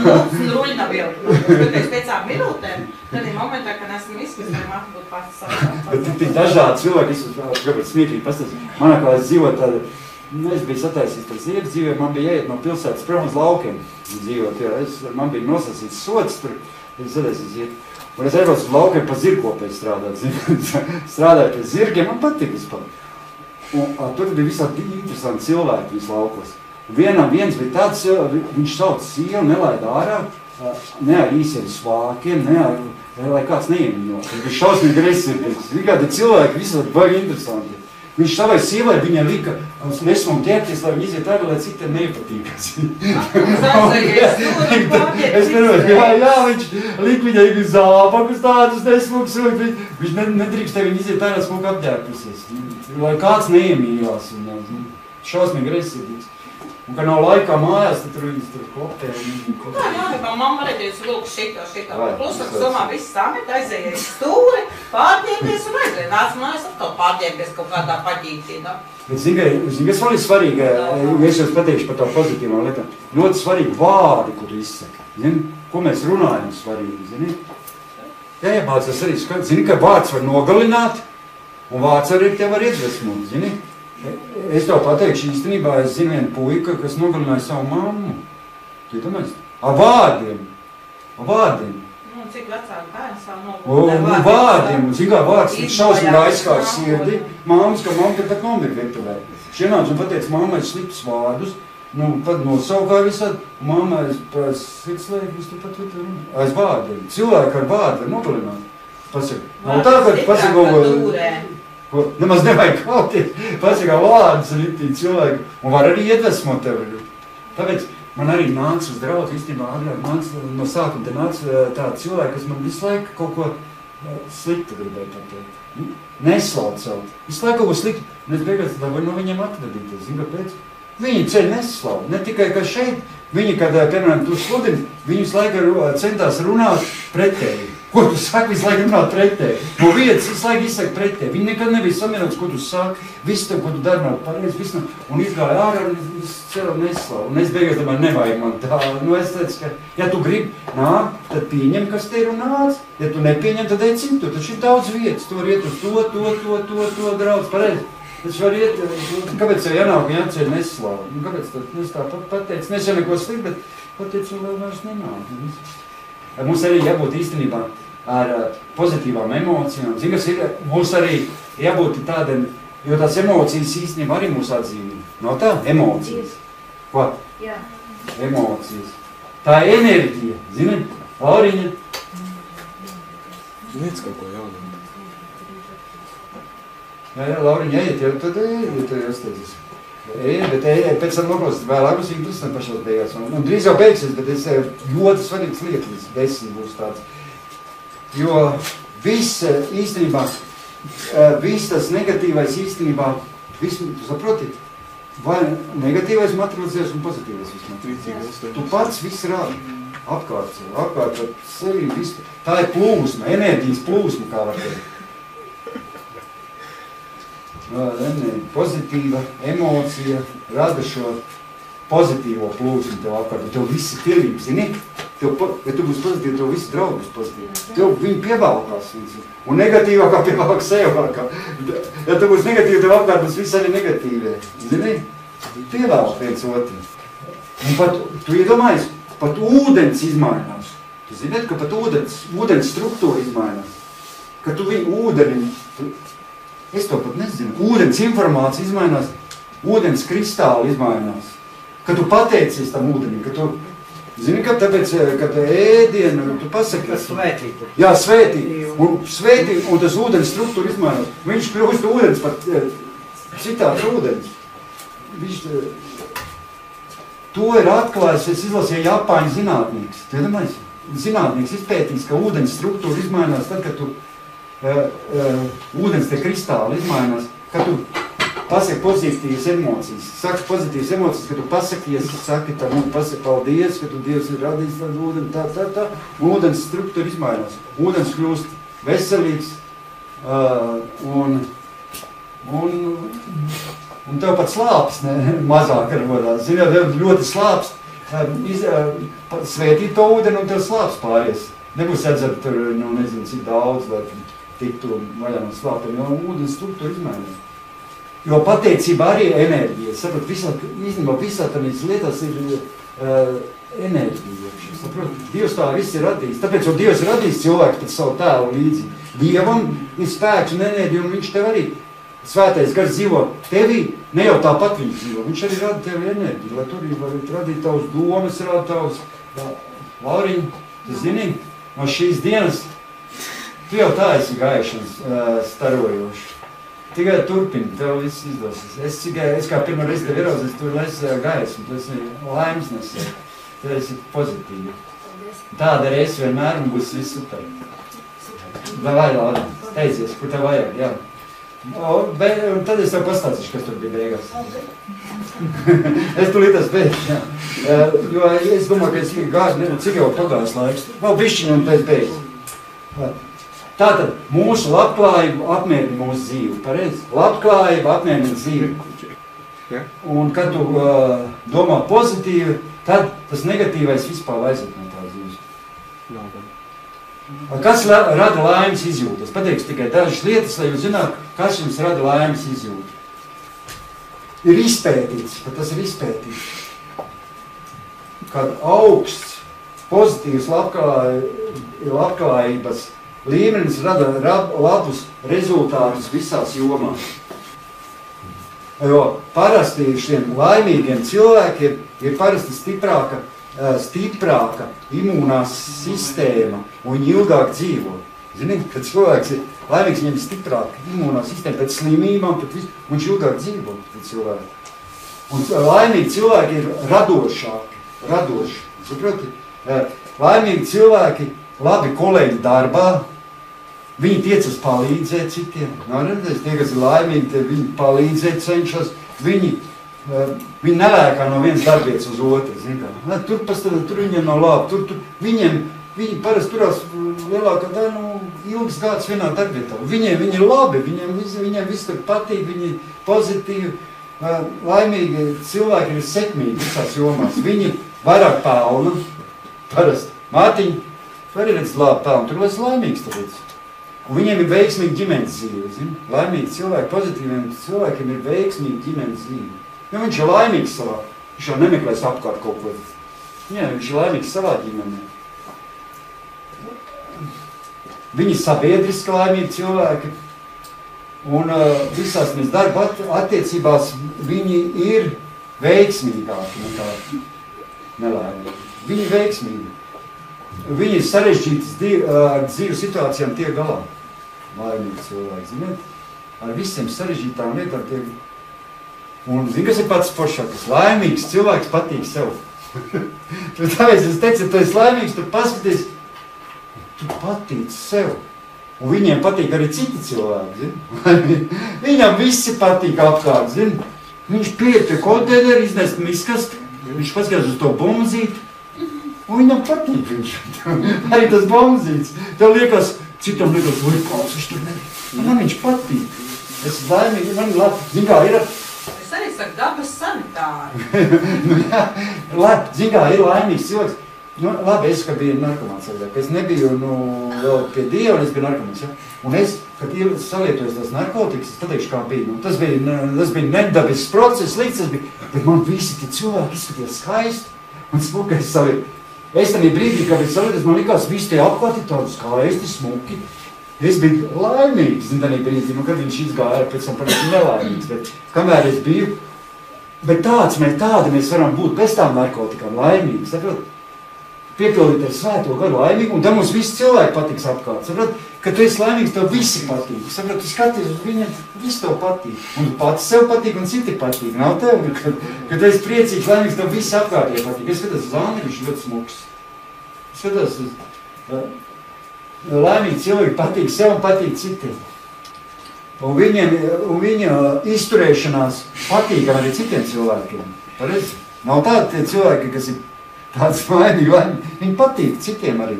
lūks un ruļi nav ielikta. Pēc 5 minūtēm, tad ir momentā, kad esmu miskas, vai māka būtu pats savā. Bet tie dažādi cilvēki, es gribētu smieklīgi pastāstīt. Manā kā es dzīvoju tāda, es biju sataisījis par ziedu dzīvē, man bija jāiet no pilsētas prom uz laukiem dzīvot. Man bija nosacīts sots tur, es sataisīju ziedu. Un es aizbraucu uz laukiem pa zirgkopēju strādāt. Strādāju pie zirgiem, man patīk vispār. Un tur bija visādi interesanti cilvēki visu laukos. Viens bija tāds, viņš sauc sievu, nelaida ārā, ne ar īsiem svākiem, lai kāds neiemiņo. Viņš bija šausmīgi agresīvs. Kādi cilvēki visādi baigi interesanti. Viņš savai sievai viņai lika nesmumu ķerties, lai viņi iziet ārā, lai cik te nepatīkas. Es nevaru, jā, viņš lika viņai zābakus tādus nesmugus, viņš nedrīkst te viņi iziet ārā smuku apģērpusies. Lai kāds neiemīlās, šausmīgi agresīvs. Un, kad nav laikā mājās, tad tur viņas tur kopē. Jā, mamma redzējas lūk šitā. Plus, domā, viss samet, aizēja stūri, pārģēties un aizēja. Nāc mājās atkal pārģēties kaut kādā paģītī. Zini, kas vēl ir svarīgi, ja es jums pateikšu par tā pozitīvām lietām, ļoti svarīgi vārdi, kur izsaka. Zini, ko mēs runājam svarīgi, zini? Jāiemācās arī, zini, ka vārds var nogalināt, un vārds arī tev var iedvesmot, zini? Es tev pateikšu, īstenībā es zinu vienu puika, kas nogalināja savu mammu. Tu iedomājies? Ar vārdiem. Cik vecāki bērni savu nogalināja vārdiem. Zini, kā vārds šausmīgi aizskārs sirdi. Māmas, ka mamma pat nomira virtuvē. Šienāc un pateica, mammai sliktus vārdus. Pat nosaukāja visādi. Mammai slikslēklis, tu pat aiz vārdiem. Cilvēki ar vārdu var nogalināt. Pasaka. Nav tā, ka pasaka nemaz nevajag kauties. Pasaka vārdus riktīgi cilvēki. Un var arī iedvesmot tevi. Tāpēc man arī nāca uz draudzi, īstenībā agrāk nāca no sākuma te nāca tādi cilvēki, kas man visu laiku kaut ko sliktu gribēja pateikt. Neslaucot. Visu laiku kaut ko sliktu. Un es beigās, lai var no viņiem atvadīties. Zini, kāpēc? Viņi ceļ neslavu. Ne tikai, ka šeit, viņi, kad, piemēram, tu sludini, viņus laiku centās runāt pretēji. Ko tu saki, visu laiku runāt pretēji? No vietas visu laiku izsaka pretēji. Viņi nekad nebija samierināts, ko tu saki. Viss tev, ko tu dari, nav pareizi, viss nav. Un izgāja ārā un cēla neslavu. Un es beigās domāju, nevajag man tā. Nu, es teicu, ka, ja tu gribi nākt, tad pieņem, kas te ir un nāc. Ja tu nepieņem, tad ej citu. Taču ir daudz vietas. Tu vari iet uz to draudz, pareizi. Es varu iet, kāpēc jau jānāk un jāceļ neslavu? Nu, kāpēc tad? Es tā pateicu, nes jau neko slikt, bet pateicu, vēl vairs nenāk. Mums arī jābūt īstenībā ar pozitīvām emocijām. Zini, kas ir? Mums arī jābūt tādiem, jo tās emocijas īstenībā arī mūs atzīmē. Nav tā? Emocijas. Ko? Jā. Emocijas. Tā ir enerģija. Zini? Lauriņa? Liec kaut ko jaunu. Jā, Lauriņa, ejiet, jau tad ejiet, jau steidzis. Bet pēc tam noklausīt vēlāk, būs interesanti pašās beigās. Un drīz jau beigsies, bet es ļoti svarīgs lietas, 10 būs tāds. Jo viss īstenībā, viss tas negatīvais īstenībā, viss, tu saproti, vai negatīvais materializēs un pozitīvais viss materializēs. Tu pats viss rādi apkārt sevi, viss. Tā ir plūsma, enerģijas plūsma, kā var teikt. Pozitīva emocija rada šo pozitīvo plūsmu tev apkārt. Tev viss ir pilnība, zini? Ja tu būsi pozitīvi, tev visi draugi būs pozitīvi. Tev viņi pievalkās. Un negatīvākā pievalkās sejavākā. Ja tu būsi negatīvi, tev apkārt būs visi arī negatīvie. Zini? Pievalk viens otru. Un pat, tu iedomājies, pat ūdens izmainās. Tu zini, ka pat ūdens struktūra izmainās. Ka tu viņu ūdeni... Es to pat nezinu. Ūdens informācija izmainās, ūdens kristāli izmainās. Kad tu pateicies tam ūdenim, kad tu, zini, ka tāpēc, kad ēdienu, tu pasaki... Tas svētīt. Jā, svētī, un tas ūdens struktūra izmainās. Viņš kļūst ūdens pat citāds ūdens. Viņš, to ir atklājis, es izlasīju Japāņu zinātnieks. Tu iedomājies? Zinātnieks izpētīs, ka ūdens struktūra izmainās tad, kad tu ūdens te kristāli izmainās, kad tu pasaki pozitīvas emocijas. Saki pozitīvas emocijas, kad tu pasakies, saki tā, pasaki paldies, ka tu Dievs ir radījis tādu ūdeni, tā. Ūdens struktūra izmainās. Ūdens kļūst veselīgs un tev pat slāpes mazāk rodās. Zini, tev ļoti slāpes, svētīt to ūdeni un tev slāpes pāries. Nebūs jādzert tur, nezinu, cik daudz, lai tiktu vaļā no slāpēm, jo ūdens struktūra izmainās. Jo pateicība arī ir enerģija. Saprot, īstenībā visā tādīs lietās ir enerģija. Saprot, Dievs tā viss ir radījis. Tāpēc, jo Dievs ir radījis cilvēku pēc savu tēlu līdzi. Dievam ir spēks un enerģija, un viņš tev arī svētais gars dzīvo tevī, ne jau tāpat viņš dzīvo. Viņš arī rada tevi enerģiju, lai tur var radīt tavus domas, rada tavus Lauriņu, tu zini, no šīs dienas tu jau tā esi gaišanas starojoši. Tikai turpini, tev viss izdosies. Es kā pirmā reize tev ieraudzes, tu esi gaismu, tu esi laimes nesē, tu esi pozitīvi. Tāda arī esi vienmēr un būs viss super. Vai, Laura, steidzies, kur tev vajag, jā. Un tad es tev pastāstīšu, kas tur bija beigās. Es tulīt beigšu, jā. Jo es domāju, ka es gāju, cik jau pagājis laiks. Vēl bišķiņu un pēc beigas. Tātad mūsu labklājība apmierina mūsu dzīvi, pareizi? Labklājība apmierina dzīvi. Un kad tu domā pozitīvi, tad tas negatīvais vispār aiziet no tā dzīves. Kas rada laimes izjūtas? Pateikšu tikai dažas lietas, lai jūs zināt, kas jums rada laimes izjūtas. Ir izpētīts, pat tas ir izpētīts, kad augsts, pozitīvs labklājības līmenis rada labus rezultātus visās jomās. Jo parasti šiem laimīgiem cilvēkiem ir parasti stiprāka imūnās sistēma un viņi ilgāk dzīvo. Zini, kad cilvēks ir laimīgs, viņam ir stiprāka imūnā sistēma pēc slimībām, un viņš ilgāk dzīvo pēc cilvēku. Un laimīgi cilvēki ir radoši. Saproti? Laimīgi cilvēki labi kolēģi darbā, viņi tiecas palīdzēt citiem. Nav redzēs, tie, kas ir laimīgi, viņi palīdzēt cenšas, viņi viņi nelēkā no vienas darbietas uz otru, zin kā. Tur viņiem nav labi, viņi parasti turās lielākā daļa, ilgas gadus vienā darbietā. Viņi ir labi, viņiem viss tur patīk, viņi pozitīvi, laimīgi cilvēki ir sekmīgi visās jomās. Viņi vairāk pelna, parasti. Mātiņi, tu arī redz labi pelna, tur esi laimīgs, tāpēc. Un viņiem ir veiksmīgi ģimenes dzīve, zini? Laimīgi cilvēki, pozitīviem cilvēkiem ir veiksmīgi ģimenes dzīve. Jo viņš ir laimīgs savā, viņš jau nemeklēs apkārt kaut ko. Jā, viņš ir laimīgs savā ģimenē. Viņi sabiedriski laimīgi cilvēki. Un visās mēs darba attiecībās viņi ir veiksmīgāki nekā nelaimīgi. Viņi ir veiksmīgi. Viņi ir sarežģītas dzīves situācijām tiek galā. Laimīgi cilvēki, ziniet? Ar visiem sarežģītām lietām tiek. Un zini, kas ir pats foršākais? Laimīgs cilvēks patīk sev. Tāpēc es teicu, ja tu esi laimīgs, tu paskaties, tu patīc sev. Un viņiem patīk arī citi cilvēki, zini? Viņam visi patīk apkārt, zini? Viņš pieiet pie konteineru, iznest miskasti, viņš paskatās uz to bumzīti, un viņam patīk viņš. Arī tas bumzīts. Tev liekas, citam liekas, vai kāds viņš tur nebija. Man viņš patīk. Es laimīgi, man labi, zin kā ir... Es arī saku, dabas sanitāri. Zin kā, ir laimīgs cilvēks. Nu, labi, es, kad biju narkomāns, es nebiju vēl pie Dieva, un es biju narkomāns. Ja? Un es, kad salietojos tās narkotikas, es pateikšu, kā bija. Nu, tas bija nedabisks process, līdz tas bija. Bet man visi tie cilvēki izskatījās skaisti un smuki, es salietu. Es tam brīdī, kad es salietos, man likās, visi tie apkārt ir tādi skaisti, smuki. Es biju laimīgs, zin, tādā brīdī, kad viņš izgāja, pēc tam parasti nelaimīgs, bet kamēr es biju, bet tādi mēs varam būt bez tām narkotikām laimīgi, saprot? Piepildīt ar svēto garu laimīgu, un tam mums visi cilvēki patiks apkārt, saprot? Kad tu esi laimīgs, tev visi patīk, saprot? Tu skaties uz viņiem, visi tev patīk, un tu pats sev patīk, un citi patīk, nav tev, kad tu esi priecīgs, laimīgs, tev visi apkārt patīk. Es skatos uz Andri, viņš ļoti smuks. Es skatos uz... Laimīgi cilvēki patīk sev un patīk citiem. Un viņa izturēšanās patīkam arī citiem cilvēkiem. Pareizi? Nav tādi tie cilvēki, kas ir tādi smaidīgi, viņi patīk citiem arī.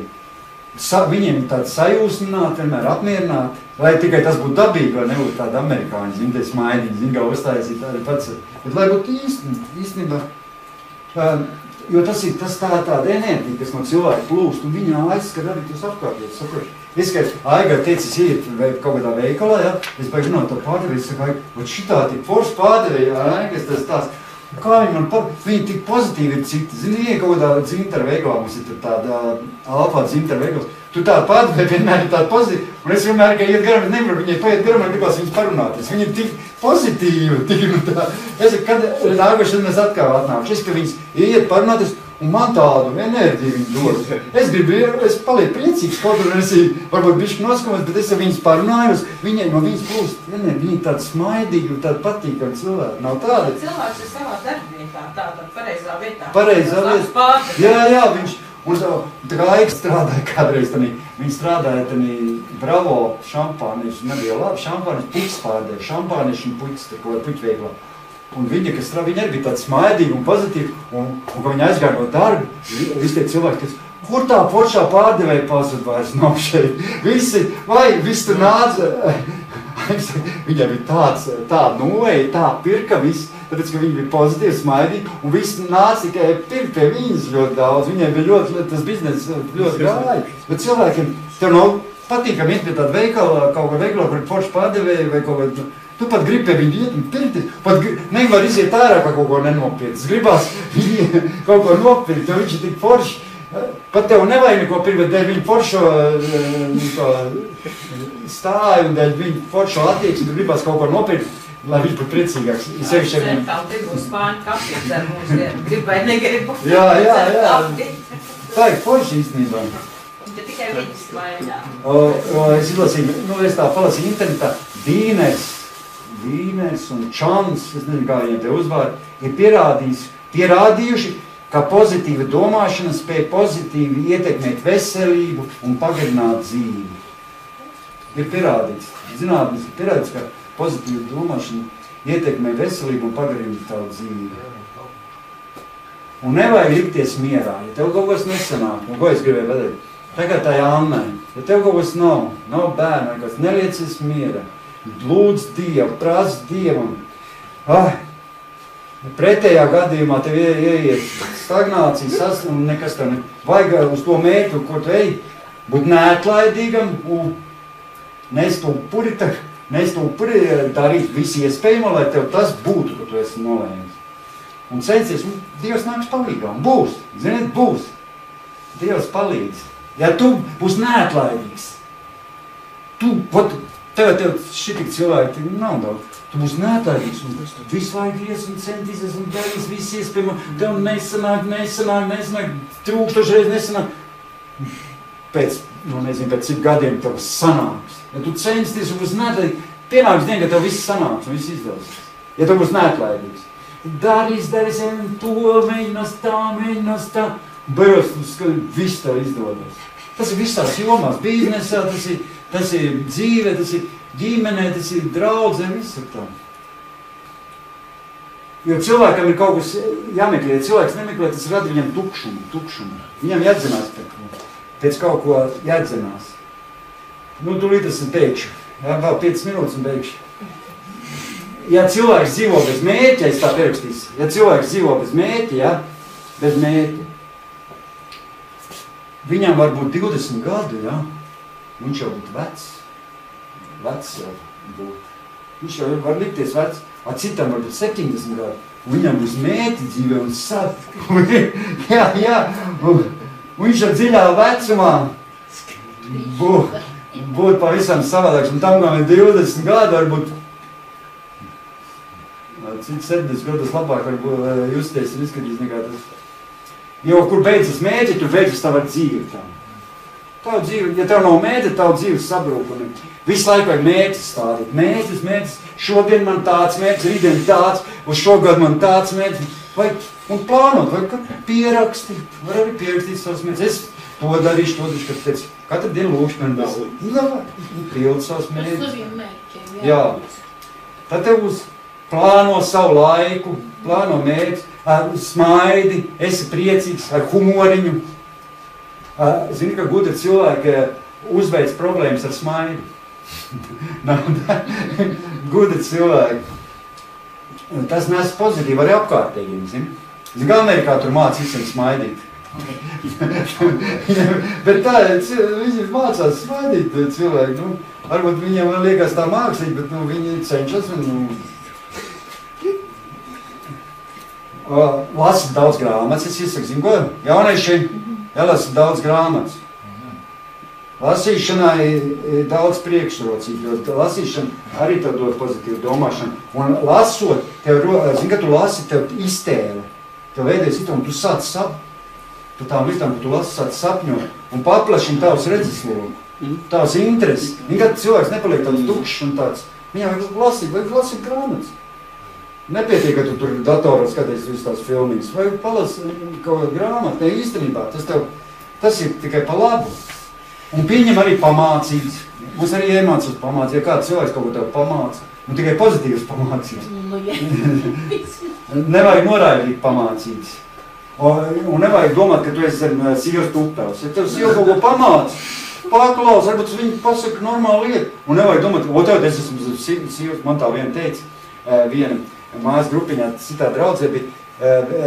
Viņiem ir tādi sajūsmināti, vienmēr apmierināti, lai tikai tas būtu dabīgi, vai nebūtu tādi amerikāņi, zin, tie smaidīgi, zin, kā uzstājas ir tādi pats. Bet lai būtu īstenībā, jo tas ir tāda enerģija, kas no cilvēka plūst, un viņa aizskar arī tos apkārtējos, saproši. Es, kad Aigar teicis, iet kaut kādā veikalā, ja, es baigi runāt to pārdevēju, es saku, vat šitā tik forši pārdevēju, Aigas tas tās, kā viņi tik pozitīvi ir citi, zini, kaut kādā dzintara veikalā, mums ir tāda alfā dzintara veikals, tu tāda pārdevēja vienmēr ir tāda pozitīva, un es vienmēr, ka iet garam, es nevaru viņai paiet garam, man gribās viņas parunāties, viņi ir tik pozitīvi, tik tā, es, kad nākošais mēs atkal atnākuši, es, ka viņas iet parunāties, un man tādu enerģiju viņi dod. Es palieku priecīgs, kaut un es varbūt bišķi noskomos, bet es ar viņas parunājos, viņai no viņas plūst enerģija, viņi tādi smaidīgi un tādi patīkami cilvēki. Nav tādi. Cilvēks ir savā darbvietā, tātad pareizā vietā. Pareizā vietā. Jā, viņš, un tā kā Aiga strādāja kādreiz, viņi strādāja Bravo šampānišu, nebija labi, šampānišu puķis pārdēja, šampānišu un puķis, tā kā puķveiklā. Un viņa arī bija tāda smaidīga un pozitīva, un kad viņa aizgāja no darba, visi tie cilvēki, kas, kur tā foršā pārdevēja pazud vairs nav šeit? Visi tur nāca, viņai bija tā noeja, tā pirka visi, tāpēc, ka viņi bija pozitīvi, smaidīgi, un visi nāca tikai pirkt pie viņas ļoti daudz, viņai bija ļoti, tas bizness ļoti gāja. Bet cilvēkiem, tev nav patīkami iet pie tāda veikala, kaut kā veikalā, kur ir forši pārdevēja vai kaut kā, tu pat gribi pie viņu iet un pirkties, pat nevar iziet ārā, ka kaut ko nenopirkt. Gribās viņu kaut ko nopirkt, jo viņš ir tik forši. Pat tev nevajag neko pirkt, bet dēļ viņu foršo stāju un dēļ viņu foršo attieksmi, tu gribās kaut ko nopirkt, lai viņš pat priecīgāks. Es tā tirgu spāņu kapīt ar mūsu dienu, gribu vai negribu. Jā. Tā ir forši īstenībā. Bet tikai viņas vaļā. Es izlasīju, es tā palasīju internetā, Dīners un Čans, es nezinu, kā viņiem te uzvārdi, ir pierādījuši, ka pozitīva domāšana spēj pozitīvi ietekmēt veselību un pagarināt dzīvi. Ir pierādīts, zinātnes ir pierādīts, ka pozitīva domāšana ietekmē veselību un pagarina tavu dzīvi. Un nevajag likties mierā, ja tev kaut kas nesanāk, un ko es gribēju pateikt? Tagad tā Annai, ja tev kaut kas nav bērnu, kas neliecies mierā, lūdz Dievu, prasa Dievam. Pretējā gadījumā tev ieiet stagnācijas un nekas tev vajag uz to mērķu, ko tu ej, būt neatlaidīgam un nest upuri darīt visu iespējamo, lai tev tas būtu, ko tu esi nolēmis. Un censies, Dievs nāks palīgā, un būs, ziniet, būs. Dievs palīdz. Ja tu būs neatlaidīgs, tev šitik cilvēki nav daudz. Tu būs neatlaidīgs un visu laiku ies un centīsies un darīs visu iespējamo. Tev nesanāk, tūkstošreiz nesanāk. Pēc cik gadiem tev sanāks. Ja tu censties un būs neatlaidīgs, pienāks diena, ka tev viss sanāks un viss izdevās. Ja tu būs neatlaidīgs. Darīs, to mēģinās tā. Beigās, viss tev izdodas. Tas ir visās jomās, biznesā, tas ir dzīve, tas ir ģimenē, tas ir draudzē, visur tā. Jo cilvēkam ir kaut kas jāmeklē, ja cilvēks nemeklē, tas rada viņam tukšumu. Viņam jādzinās pēc kaut ko jādzinās. Tūlīt es beigšu. Vēl 5 minūtes un beigšu. Ja cilvēks dzīvo bez mērķa, es tā pierakstīšu. Ja cilvēks dzīvo bez mērķa, bez mērķa, viņam var būt 20 gadu, viņš jau būtu vecs jau būt. Viņš jau var likties vecs, citam var būt 70 gadu, un viņam būs mērķi dzīvē un un viņš jau dziļā vecumā būt pavisam savādāks, un tam, kā 20 gadu varbūt cik 70 gadus labāk var justies un izskatīs nekā tas. Jo, kur beidzas mērķi, tur beidzas tava dzīve tā. Tavu dzīve, ja tev nav mērķi, tavu dzīve sabrūk. Visu laiku vajag mērķis stādīt. Mērķis. Šodien man tāds mērķis, rītdien tāds, uz šogad man tāds mērķis. Un plānot, vajag pierakstīt. Var arī pierakstīt savus mērķis. Es to darīšu, kad pēc katru dienu lūkšu man vēl. Pildu savus mērķis. Jā. Tad tev būs plāno savu laiku, plāno mērķis. Smaidi, esi priecīgs, ar humoriņu. Zini, ka gudri cilvēki uzveic problēmas ar smaidu. Gudri cilvēki. Tas nes pozitīvi arī apkārtējiem, zini. Zini, kā Amerikā tur māc visiem smaidīt. Bet tā, viņi mācās smaidīt cilvēki. Varbūt viņiem liekas tā mākslīgi, bet viņi cenšas Lasi daudz grāmatas, es iesaku, zinu, ko? Jaunieši, jālasa daudz grāmatas. Lasīšanā ir daudz priekšrocību, jo lasīšana arī tev dod pozitīvu domāšanu. Un lasot, zini, ka tu lasi, tev iztēle. Tev veidojas un tu sāc par tām lietām, ka tu lasi, sāc sapņot un paplašina tavs redzeslogu, tavs intereses. Kad cilvēks nepaliek tāds tukšs un tāds, viņam vajag lasīt grāmatas. Nepietiek, ka tu tur datorā skaties visu tās filmijas, vai palasi kaut kādu grāmatu, ne īstenībā, tas ir tikai pa labu. Un pieņem arī pamācības. Mums arī iemācās pamācības, ja kāds cilvēks kaut ko tev pamāca, tikai pozitīvas pamācības. Nevajag noraidīt pamācības. Un nevajag domāt, ka tu esi zem sievas tupels. Ja tev sieva kaut ko pamāca, paklaus, varbūt viņi pasaka normālu lietu. Un nevajag domāt, tev es esmu sievas, man tā viena teica, viena mājas grupiņā, citā draudzē bija,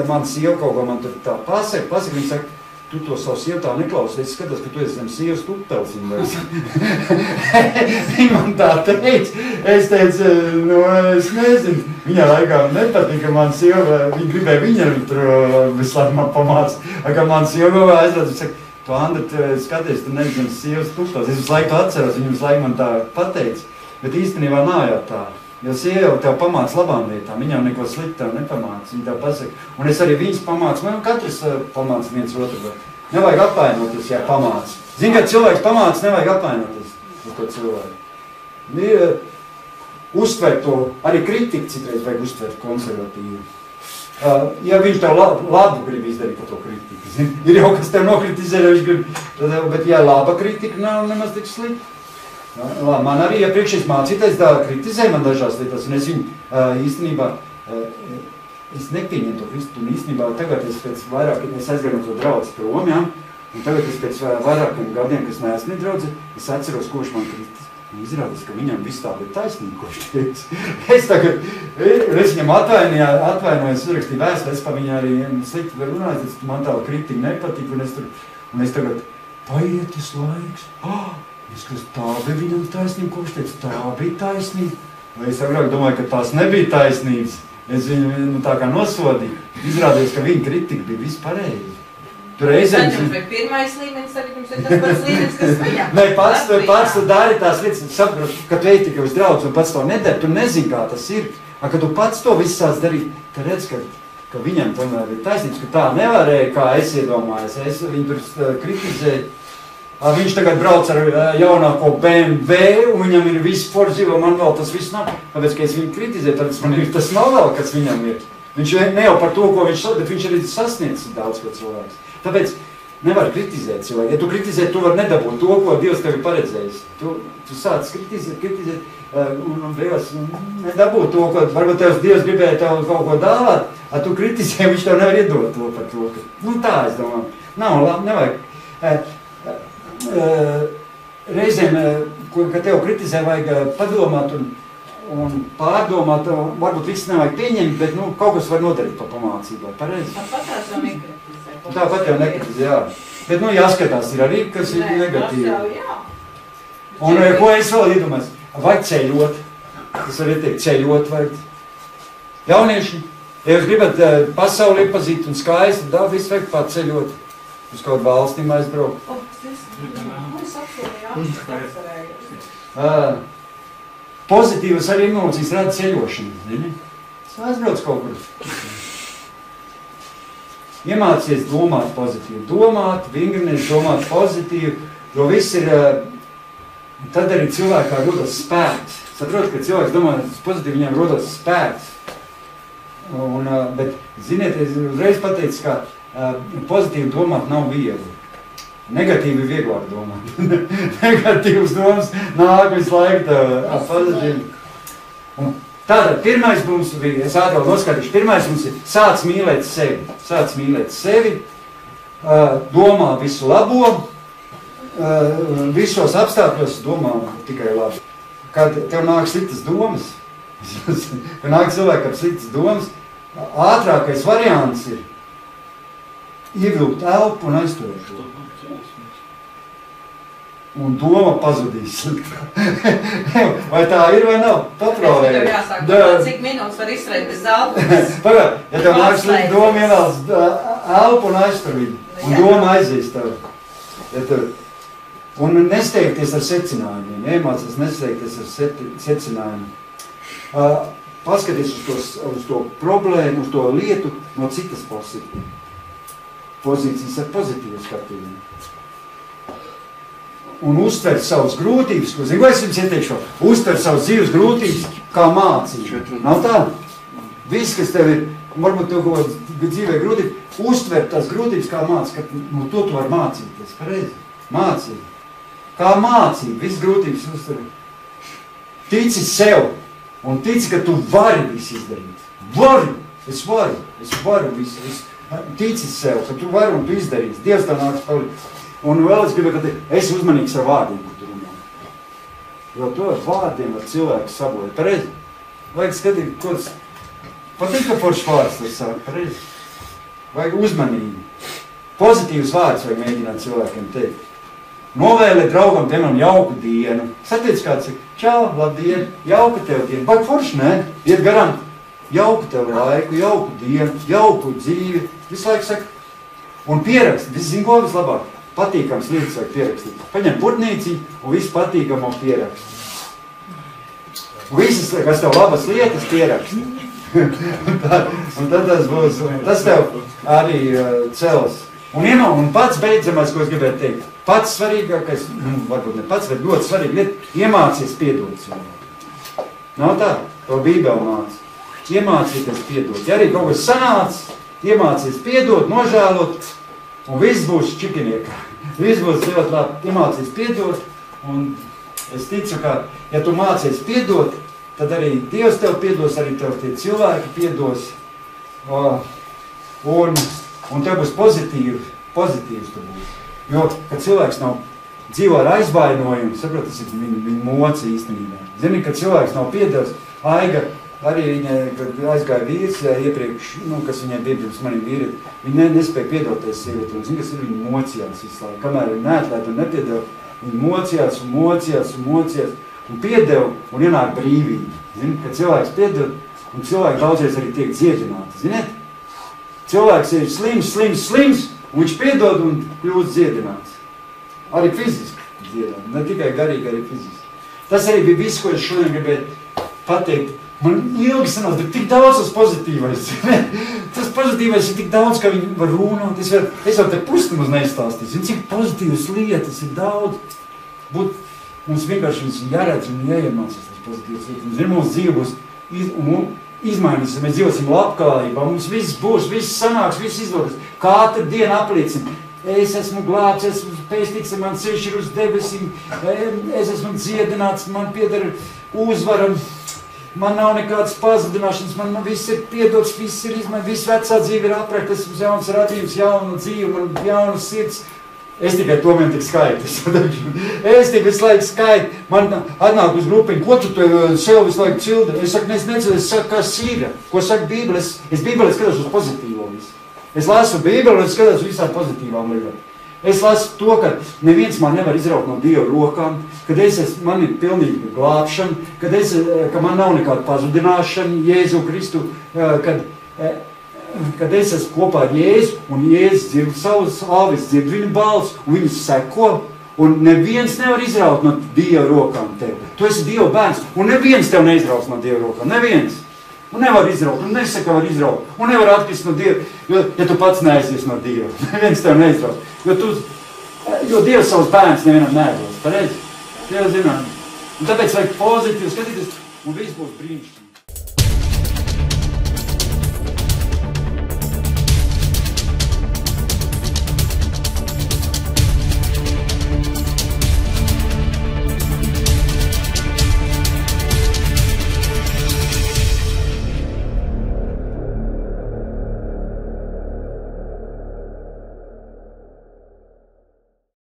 man sieva kaut ko man tur tā pasaka, viņa saka, tu to savu sievu tā neklausi, es skatos, ka tu esi zem sievas tupels. Viņa man tā teica, es teicu, es nezinu, viņā laikā nepatīk, ka man sieva, viņa gribēja viņa tur visu laiku man pamāca, ka man sieva aizrādz, viņa saka, tu Andri, skaties, tu neesi zem sievas tupels, es visu laiku atceros, viņa visu laiku man tā pateica, bet īstenībā nav jau tā. Jo sieva tev pamāca labām lietām, viņam neko sliktu tev nepamāca, viņa tev pasaka. Un es arī viņas pamācu, man katrs pamāca viens otru. Nevajag apvainoties, ja pamāca. Zini, kad cilvēks pamāca, nevajag apvainoties uz to cilvēku. Uztvert to, arī kritiku citreiz vajag uztvert konservatīvi. Ja viņš tev labu grib izdarīt par to kritiku, zini, ir jau kas tev nokritizē, viņš grib, bet ja laba kritika nav nemaz tik slikta. Man arī iepriekšējais mācītājs tā kritizēja man dažās lietas, un es viņu īstenībā, es nepieņemu to Kristu, un īstenībā tagad es pēc vairākiem, es aizgāju no to draudzi prom, ja? Un tagad es pēc vairākiem gadiem, kas neesmu draudzi, es atceros, ko viņš man kritis. Un izrādās, ka viņam viss tā bija taisnība, ko viņš teica. Es viņam atvainojos, uzrakstīju vēstuli, es pa viņu arī slikti runāju, man tā kritika nepatīk, un es tagad paiet tas laiks. Tā bija viņam taisnība, ko viņš teica, tā bija taisnība. Vai es agrāk domāju, ka tās nebija taisnības. Es viņu tā kā nosodīju. Izrādījos, ka viņa kritika bija vispārēji. Tur reizēm... Tad jums vai pirmais līmenis, tad jums ir tas pats līmenis, kas viņam? Nē, pats tu dari tās lietas, saprot, ka tu ej tikai uz draudz un pats to nedari, tu nezini, kā tas ir. Kad tu pats to visu sāc darīt, tad redz, ka viņam tomēr ir taisnības, ka tā nevarēja, kā es iedomājos. Viņu tur kritizēju. Viņš tagad brauc ar jaunāko BMW, un viņam ir viss forzīvo, man vēl tas viss nav. Tāpēc, ka es viņu kritizēju, tad man ir tas nav vēl, kas viņam ir. Viņš ne jau par to, ko viņš bet viņš arī sasniedz daudz ko cilvēks. Tāpēc nevar kritizēt cilvēku. Ja tu kritizē, tu vari nedabūt to, ko Dievs tev ir paredzējis. Tu sāc kritizēt, un beigās nedabūt to, ko varbūt Dievs gribēja tev kaut ko dāvāt, tu kritizē, viņš tev nevar iedot to par to. Tā es domāju. Nav labi, nevajag. Reizēm, kad tev kritizē, vajag padomāt un pārdomāt, varbūt viss nevajag pieņemt, bet kaut kas var nodarīt pa pamācībai. Pareizi? Tāpat jau nekritizē. Tāpat jau nekritizē, jā. Bet, jāskatās ir arī, kas ir negatīvi. Un ko es vēl iedomājos? Vajag ceļot. Tas var ieteikt, ceļot vajag. Jaunieši, ja jūs gribat pasauli iepazīt un skaisti, viss vajag paceļot. Uz kaut valstīm aizbraukt. Pozitīvas arī emocijas rada ceļošana. Es aizbrauc kaut kur. Iemācies domāt pozitīvi. Domāt, vingrinies, domāt pozitīvi, jo viss ir, tad arī cilvēkā rodas spēks. Saprot, ka cilvēks domā pozitīvi, viņam rodas spēks. Bet, ziniet, es uzreiz pateicu, ka pozitīvi domāt nav viegli. Negatīvi ir vieglāk domāt. Negatīvas domas nāk visu laiku pozitīvi. Tātad, pirmais mums bija, es ātrāk noskatīšu, pirmais mums ir sāc mīlēt sevi. Sāc mīlēt sevi, domā visu labo, visos apstākļos domā tikai labi. Kad tev nāk sliktas domas, kad nāk cilvēki ar sliktas domas, ātrākais variants ir ievilkt elpu un aizturēt to. Un doma pazudīs. Vai tā ir vai nav? Paprāvē. Tev jāsāk domāt, cik minūtes var izturēt bez elpas. Pagād, ja tev nāk slikta doma, ievelc elpu un aiztur viņu. Un doma aizies tev. Un nesteigties ar secinājumiem. Iemācies nesteigties ar secinājumiem. Paskaties uz to problēmu, uz to lietu no citas pozīcijas ar pozitīvu skatījumu. Un uztver savas grūtības, ko es jums ieteikšu, uztver savas dzīves grūtības kā mācību. Nav tā? Viss, kas tev ir, varbūt tev kaut dzīvē grūtības, uztver tās grūtības kā mācību, ka no to tu var mācīties. Pareizi? Mācību. Kā mācību, viss grūtības uztver. Tici sev un tici, ka tu vari visu izdarīt. Es varu visu. Tici sev, ka tu vari un tu izdarīsi. Dievs tev nāks palīdz. Un vēl es gribu, ka esi uzmanīgs ar vārdiem, ko tu runā. Jo to ar vārdiem var cilvēku sabojāt. Pareizi? Vajag skatīt, ko tas... Patīk, ka foršs vārds tas sāk. Pareizi? Vajag uzmanīgi. Pozitīvs vārds vajag mēģināt cilvēkiem teikt. Novēlēt draugam, piemēram, jauku dienu. Satiec kāds ir, čau, labdien, jauka tev dienu. Vajag forši, ne? Iet garām. Jauku tev laiku, jauku dienu, jauku dzīvi. Visu laiku saka. Un pierakst. Viss zin, ko vislabāk. Patīkams lietas vajag pierakstīt. Paņem putnīci un visu patīkamo pierakst. Un visas, kas tev labas lietas, pierakst. un tad tas būs, tas tev arī cels. Un pats beidzamais, ko es gribētu teikt, pats svarīgākais, varbūt ne pats, bet ļoti svarīgi lieta, iemācies piedot cilvēku. Nav tā, to Bībeli māca. Iemācīties piedot. Ja arī kaut kas sanāc, iemācies piedot, nožēlot, un viss būs čikiniekā. Viss būs ļoti labi. Iemācīs piedot un Es ticu, ka, ja tu mācies piedot, tad arī Dievs tev piedos, arī tev tie cilvēki piedos. Un tev būs pozitīvs tu būs. Jo, kad cilvēks nav dzīvo ar aizvainojumu, saprot, tas ir viņa moca īstenībā. Zini, kad cilvēks nav piedevis, Aiga arī viņa, kad aizgāja vīrs iepriekš, kas viņai bija pirms maniem vīri, viņa nespēja piedoties sievieti, un zini, kas ir viņa mocījās visu laiku. Kamēr viņa neatlēt un nepiedeva, viņa mocījās un piedeva un ienāk brīvība. Zini, kad cilvēks piedeva, un cilvēki daudzies arī tiek dziedināti, ziniet? Cilvēks ir slims, un viņš piedod un kļūst dziedināts. Arī fiziski dziedināts, ne tikai garīgi, arī fiziski. Tas arī bija viss, ko es šodien gribēju pateikt. Man ilgi sanās, tik daudz tas pozitīvais. Tas pozitīvais ir tik daudz, ka viņi var runāt. Es varu te pusnumaz neizstāstīt. Cik pozitīvas lietas ir daudz. Mums vienkārši viņas jāredz un jāiemācās tas pozitīvas lietas. Mums ir mūsu dzīve būs izmainīsies, mēs dzīvosim labklājībā, mums viss būs, viss sanāks, viss izdodas. Katru dienu apliecina. Es esmu glābts, esmu pestīts, man ceļš ir uz debesīm, es esmu dziedināts, man pieder uzvara, man nav nekādas pazudināšanas, man viss ir piedots, viss ir izmainīts, viss vecā dzīve ir aprakta, esmu jauns radījums, jauna dzīve, man jauna sirds. Es tikai to vien tik skaitu. Es tik visu laiku skaitu. Man atnāk uz grupiņu, ko tu sev visu laiku cildi? Es saku, es saku, kas ir, ko saka Bībele. Es Bībelē skatos uz pozitīvo visu. Es lasu Bībeli un skatos visām pozitīvām lietām. Es lasu to, ka neviens man nevar izraut no Dieva rokām, kad man ir pilnīga glābšana, ka man nav nekāda pazudināšana Jēzu Kristu, kad es esmu kopā ar Jēzu, un Jēzus dzird savus āvis, dzird viņu balsi, un viņus seko, un neviens nevar izraut no Dieva rokām tev. Tu esi Dieva bērns, un neviens tev neizrauc no Dieva rokām, neviens. Un nevar izraut, un nesaka, var izraut, un nevar atkrist no Dieva, ja tu pats neaizies no Dieva. Neviens tev neizrauc, jo Dievs savus bērns nevienam neizrauc, pareizi? Dievs zināt. Un tāpēc vajag pozitīvi skatīties, un viss būs brīnišķīgi.